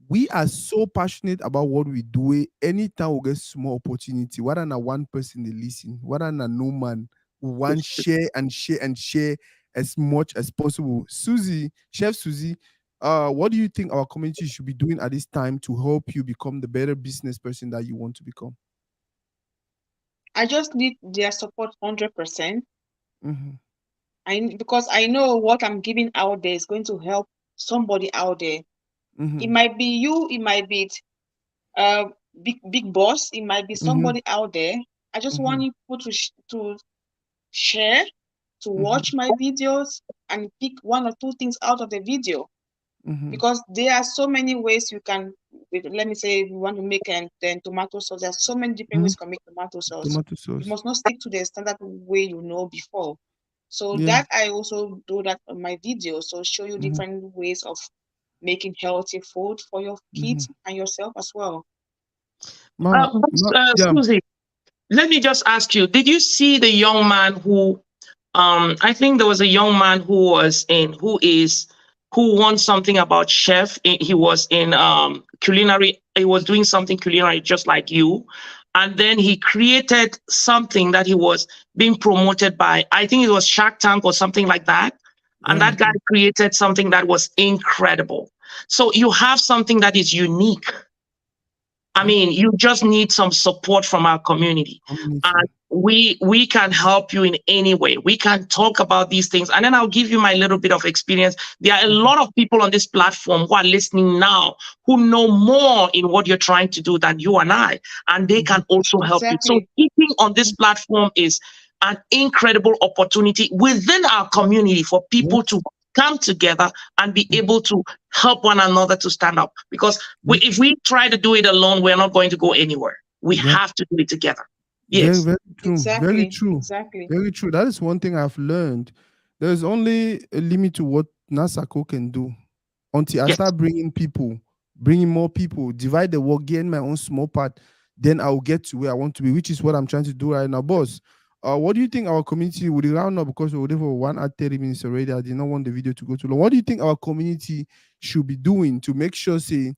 We are so passionate about what we do. Anytime we get small opportunity, whether na one person they listen, whether na no man, we want share and share and share as much as possible. Susie, Chef Susie, what do you think our community should be doing at this time to help you become the better business person that you want to become? I just need their support 100%. Because I know what I'm giving out there is going to help somebody out there. It might be you, it might be big boss, it might be somebody out there. I just want people to share, to watch my videos and pick one or two things out of the video. Because there are so many ways you can, let me say, you want to make tomato sauce. There are so many different ways you can make tomato sauce. You must not stick to the standard way you know before. So that I also do that on my videos. So show you different ways of making healthy food for your kids and yourself as well. Susie, let me just ask you, did you see the young man who I think there was a young man who won something about chef. He was in culinary, he was doing something culinary just like you. And then he created something that he was being promoted by, I think it was Shark Tank or something like that. And that guy created something that was incredible. So you have something that is unique. I mean, you just need some support from our community. And we can help you in any way. We can talk about these things. And then I'll give you my little bit of experience. There are a lot of people on this platform who are listening now who know more in what you're trying to do than you and I. And they can also help you. So speaking on this platform is an incredible opportunity within our community for people to come together and be able to help one another to stand up. Because if we try to do it alone, we're not going to go anywhere. We have to do it together. Yes. Very true. Very true. Exactly. Very true. That is one thing I've learned. There's only a limit to what Nasako can do. Until I start bringing more people, divide the work, gain my own small part, then I'll get to where I want to be, which is what I'm trying to do right now. Boss, what do you think our community would round up, because we're there for 1 hour 30 minutes already? I did not want the video to go too long. What do you think our community should be doing to make sure, say,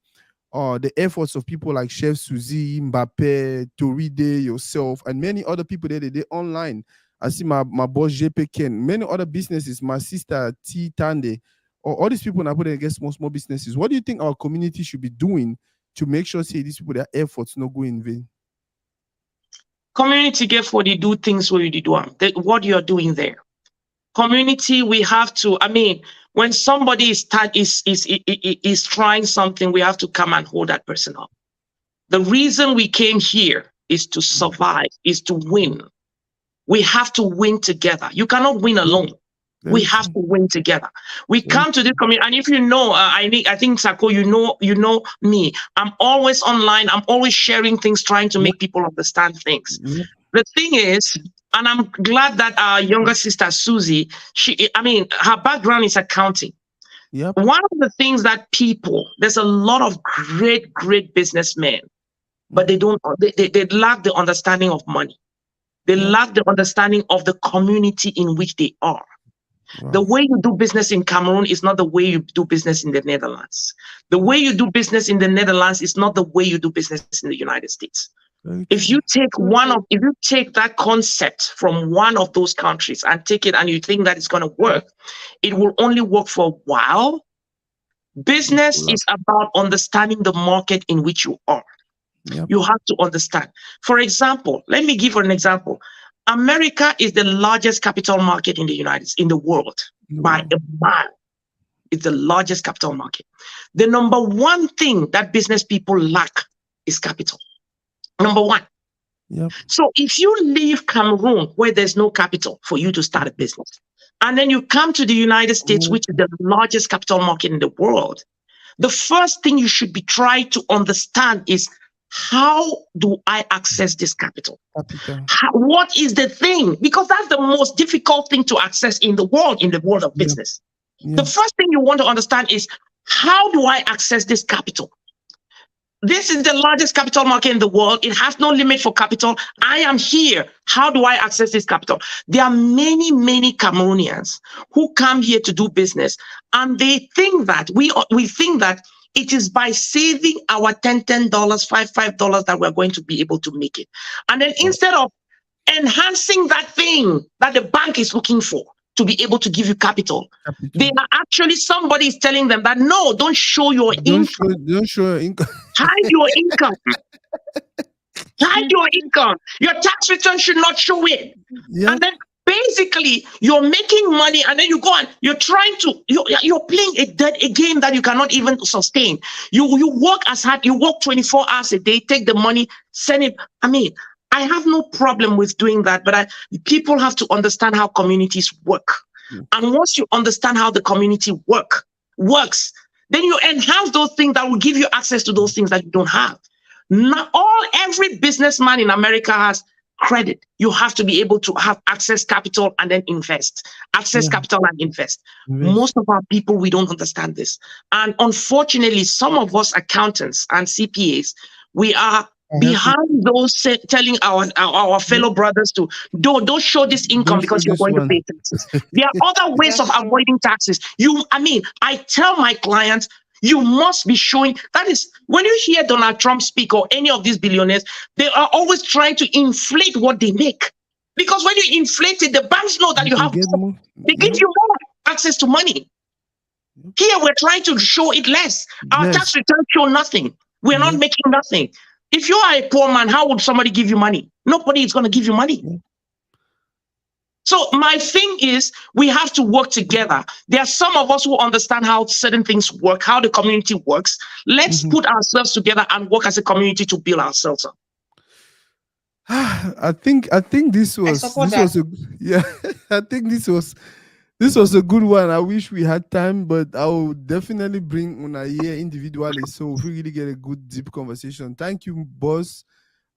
the efforts of people like Chef Suzy, Mbappe, Toride, yourself, and many other people they're online? I see my boss JP Ken, many other businesses, my sister T Tande, or all these people now put against small businesses. What do you think our community should be doing to make sure, say, these people, their efforts not go in vain? Community get for the do things where you do what you're doing there. Community, we have to, I mean, when somebody is trying something, we have to come and hold that person up. The reason we came here is to survive, is to win. We have to win together. You cannot win alone. We have to win together. We come to this community, and if you know, I think Sako, you know me. I'm always online. I'm always sharing things, trying to make people understand things. The thing is, and I'm glad that our younger sister Susie, her background is accounting. Yep. One of the things that there's a lot of great businessmen, but they don't, they lack the understanding of money. They Yep. lack the understanding of the community in which they are. The Wow. way you do business in Cameroon is not the way you do business in the Netherlands. The way you do business in the Netherlands is not the way you do business in the United States. Very If you true. if you take that concept from one of those countries and take it and you think that it's going to work, it will only work for a while. Business is about understanding the market in which you are. Yep. You have to understand. For example, let me give you an example. America is the largest capital market in the world by a mile. It's the largest capital market. The number one thing that business people lack is capital. Number one. Yep. So if you leave Cameroon where there's no capital for you to start a business, and then you come to the United States, which is the largest capital market in the world, the first thing you should be trying to understand is, how do I access this capital? Capital. What is the thing? Because that's the most difficult thing to access in the world of business. Yeah. The first thing you want to understand is, how do I access this capital? This is the largest capital market in the world. It has no limit for capital. I am here. How do I access this capital? There are many Cameroonians who come here to do business, and they think that we think that it is by saving our $10, $5 that we're going to be able to make it. And then instead of enhancing that thing that the bank is looking for to be able to give you capital, they are actually, somebody is telling them that, no, don't show your income. Don't show your income. Hide your income. Hide your income. Your tax return should not show it. Yeah. And then basically you're making money, and then you go and you're trying to, you're playing a game that you cannot even sustain. You work as hard, you work 24 hours a day, take the money, send it. I have no problem with doing that, but people have to understand how communities work. And once you understand how the community works, then you enhance those things that will give you access to those things that you don't have. Not every businessman in America has credit. You have to be able to have access capital and then invest. Capital and invest. Most of our people, we don't understand this. And unfortunately, some of us accountants and CPAs, we are behind those telling our fellow brothers to don't show this income because you're going to pay taxes. There are other ways of avoiding taxes. I tell my clients, you must be showing. That is, when you hear Donald Trump speak or any of these billionaires, they are always trying to inflate what they make. Because when you inflate it, the banks know that you have more. They give you more access to money. Here we're trying to show it less. Our tax returns show nothing. We're not making nothing. If you are a poor man, how would somebody give you money? Nobody is going to give you money. So my thing is, we have to work together. There are some of us who understand how certain things work, how the community works. Let's put ourselves together and work as a community to build ourselves up. I think this was I think this was a good one. I wish we had time, but I will definitely bring Una here individually, so we really get a good deep conversation. Thank you, boss.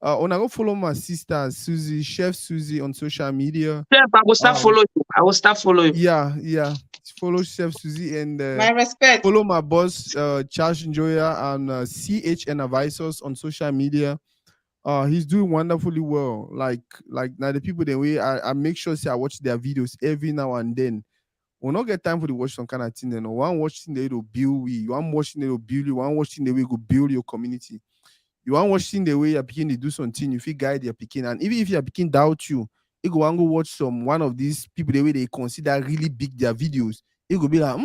Una go follow my sister Susie, Chef Susie, on social media. Chef, I will start following you. I will start following you. Yeah. Follow Chef Susie and my respect. follow my boss Charles Njoya and CHN Advisors on social media. He's doing wonderfully well. Like now the people the way I make sure I watch their videos every now and then. We'll not get time for the watch some kind of thing. You know, one watching the way to build you, one watching the way to build you, one watching the way to build your community. You want watching the way you're picking to do something, if you guide your picking, and even if you're picking doubt you go and go watch one of these people the way they consider really big their videos. It could be like,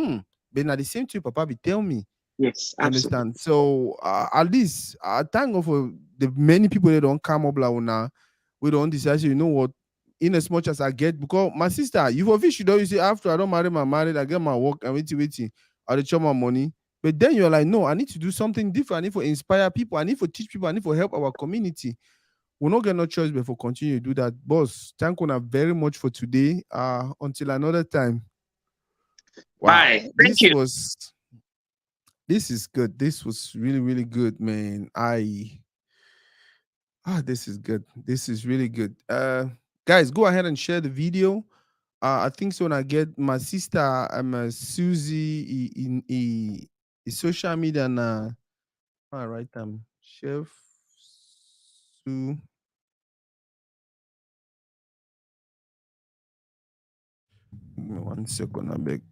but now the same thing Papa be tell me. Yes, understand. So at least I thank God for the many people that don't come up like now. We don't decide, you know what, in as much as I get, because my sister, you for fish, you don't, you say after I don't marry my married, I get my work and waiting, I dey chop my money. But then you're like, no, I need to do something different. I need to inspire people. I need to teach people. I need to help our community. We'll not get no choice but for continue to do that. Boss, thank you very much for today. Until another time. Wow. Bye. Thank you. This is good. This was really, really good, man. This is good. This is really good. Guys, go ahead and share the video. I think so. When I get my sister, Susie in social media na. All right, Chef Sue. Give me 1 second, I beg.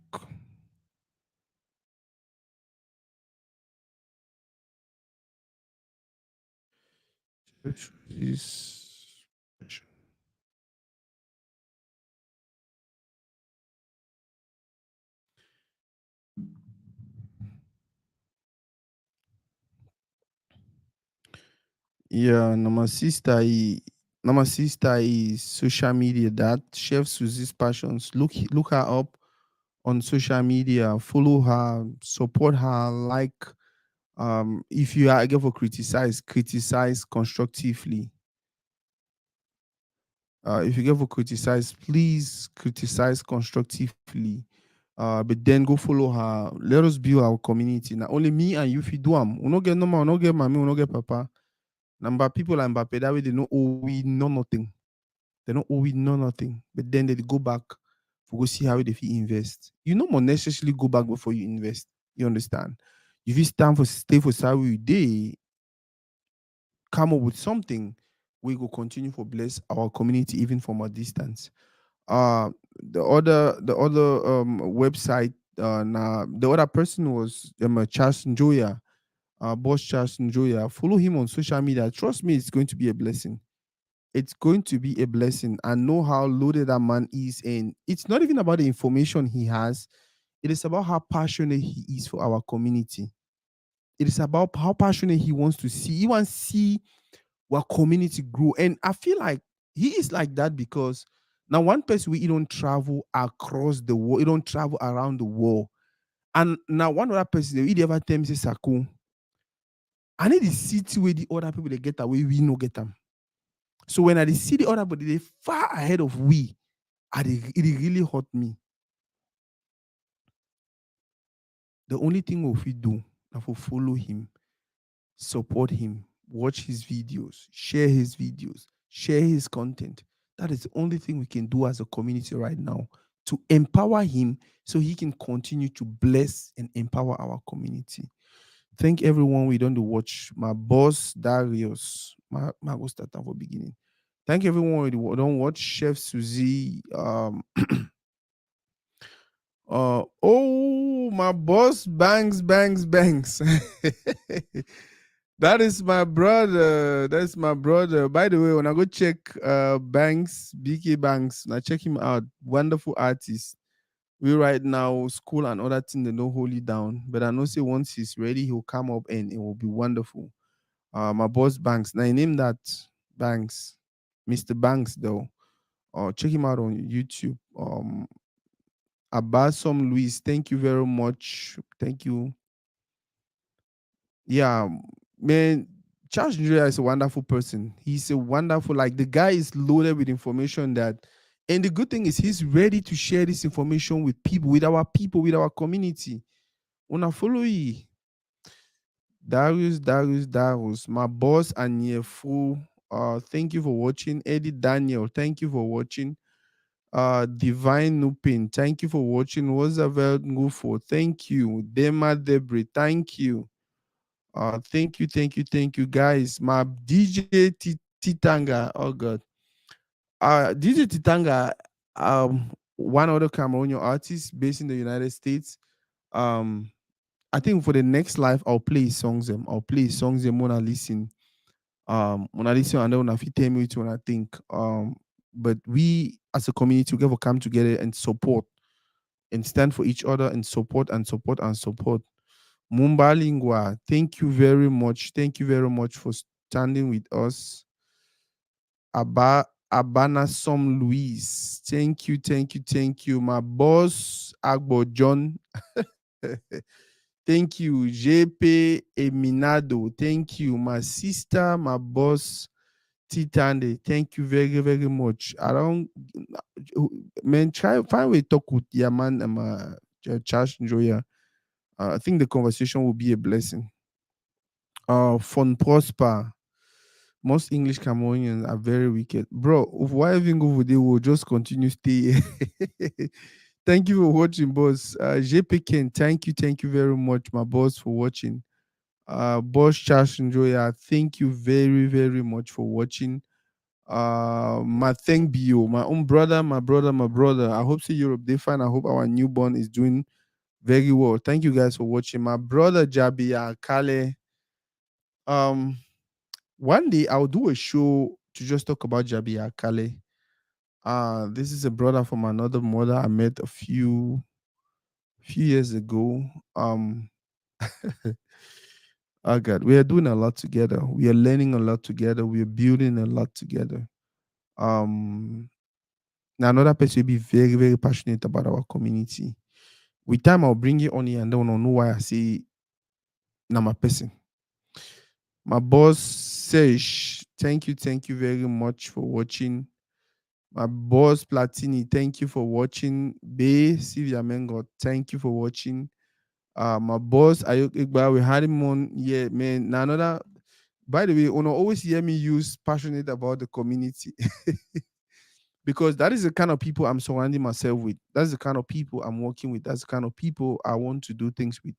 Chef Susie's. Yeah, my sister is social media that Chef Susie's passions. Look her up on social media, follow her, support her, like if you are again for criticize constructively. If you get for criticize, please criticize constructively. But then go follow her. Let us build our community. Now only me and you fit do am. We no get normal, we no get mommy, we no get papa. Number people like Mbappe that way they know oh we know nothing. They don't owe we know nothing. But then they go back for go see how they fit invest. You no more necessarily go back before you invest. You understand? If you stand for stay for salary, they come up with something, we go continue for bless our community even from a distance. Uh the other website now the other person was Charles Njoya, boss Charles Njoya. Follow him on social media. Trust me, it's going to be a blessing. It's going to be a blessing. I know how loaded that man is, and it's not even about the information he has. It is about how passionate he is for our community. It is about how passionate he wants to see. He wants to see our community grow. And I feel like he is like that because now one person we don't travel across the world, he don't travel around the world. And now one other person, he ever tell me, say, Saku, I need the city where the other people they get away, we no get them. So when I see the other body, they far ahead of we, it really hurt me. The only thing we do now for follow him, support him, watch his videos, share his content. That is the only thing we can do as a community right now to empower him so he can continue to bless and empower our community. Thank everyone we don't watch. My boss Darius. My go start from beginning. Thank everyone we don't watch Chef Suzy. Oh, my boss bangs. That is my brother. That's my brother. By the way, when I go check Banks, BK Banks, now check him out. Wonderful artist. We right now school and other things they don't hold it down. But I know say once he's ready, he'll come up and it will be wonderful. My boss Banks. Now I name that Banks. Mr. Banks though. Check him out on YouTube. Abasom Luis, thank you very much. Thank you. Yeah, man, Charles Nigeria is a wonderful person. He's a wonderful, like the guy is loaded with information that, and the good thing is he's ready to share this information with people, with our community. Wanna follow you. Darius, my boss and Yefu. Thank you for watching. Eddie Daniel, thank you for watching. Divine Nupin, thank you for watching. Roosevelt Ngufo, thank you. Dema Debris, thank you. Thank you, guys. My DJ Titanga, oh god. DJ Titanga, one other Cameroonian artist based in the United States. Um, I think for the next live, I'll play his songs. I'll play his songs. When I listen. When I listen, and then when I fit tell me which one I think. But we as a community, we have come together and support and stand for each other and support and support and support. Mumbalingwa, thank you very much. Thank you very much for standing with us. Abanasom Louise, thank you. My boss, Agbo John, thank you. JP Eminado, thank you. My sister, my boss, Titande, thank you very, very much. I don't, man, try find way to talk with your man, Charles Njoya. I think the conversation will be a blessing. Fun Prosper, Most English Cameroonians are very wicked. Bro, why even go over there? We'll just continue stay here. Thank you for watching, boss. JPK, thank you very much, my boss, for watching. Boss Charles Enjoyer, thank you very, very much for watching. My thank you, my own brother, my brother. I hope see Europe they fine. I hope our newborn is doing very well. Thank you guys for watching. My brother Jabia Kale. Um, one day I'll do a show to just talk about Jabia Kale. This is a brother from another mother I met a few years ago. Oh God, we are doing a lot together. We are learning a lot together. We are building a lot together. Um, Now another person will be very, very passionate about our community. With time, I'll bring you on here and don't know why I say now my person. My boss says, thank you very much for watching. My boss Platini, thank you for watching. Bay Sylvia Mengo, thank you for watching. My boss Ayok Igba, we had him on. Yeah, man. Now another. By the way, Ono always hear me use passionate about the community. Because that is the kind of people I'm surrounding myself with. That's the kind of people I'm working with. That's the kind of people I want to do things with.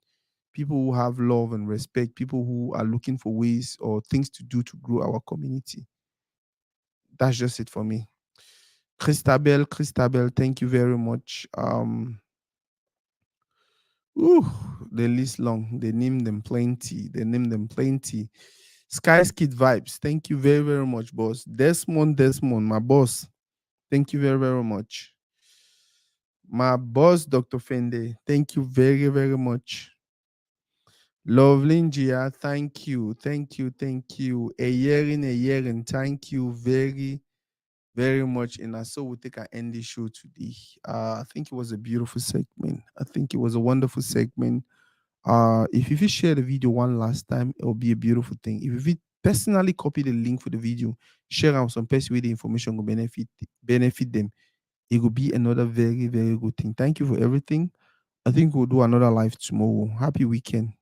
People who have love and respect, people who are looking for ways or things to do to grow our community. That's just it for me. Christabel, thank you very much. Ooh, the list long. They name them plenty. They name them plenty. Sky Skid Vibes, thank you very, very much, boss. Desmond, my boss. Thank you very, very much. My boss, Dr. Fende, thank you very, very much. Lovely Njia, thank you. A year in, thank you very, very much. And so we'll take an end the show today. I think it was a beautiful segment. I think it was a wonderful segment. If you share the video one last time, it will be a beautiful thing. If you personally copy the link for the video, share on some person with the information will benefit them. It will be another very, very good thing. Thank you for everything. I think we'll do another live tomorrow. Happy weekend.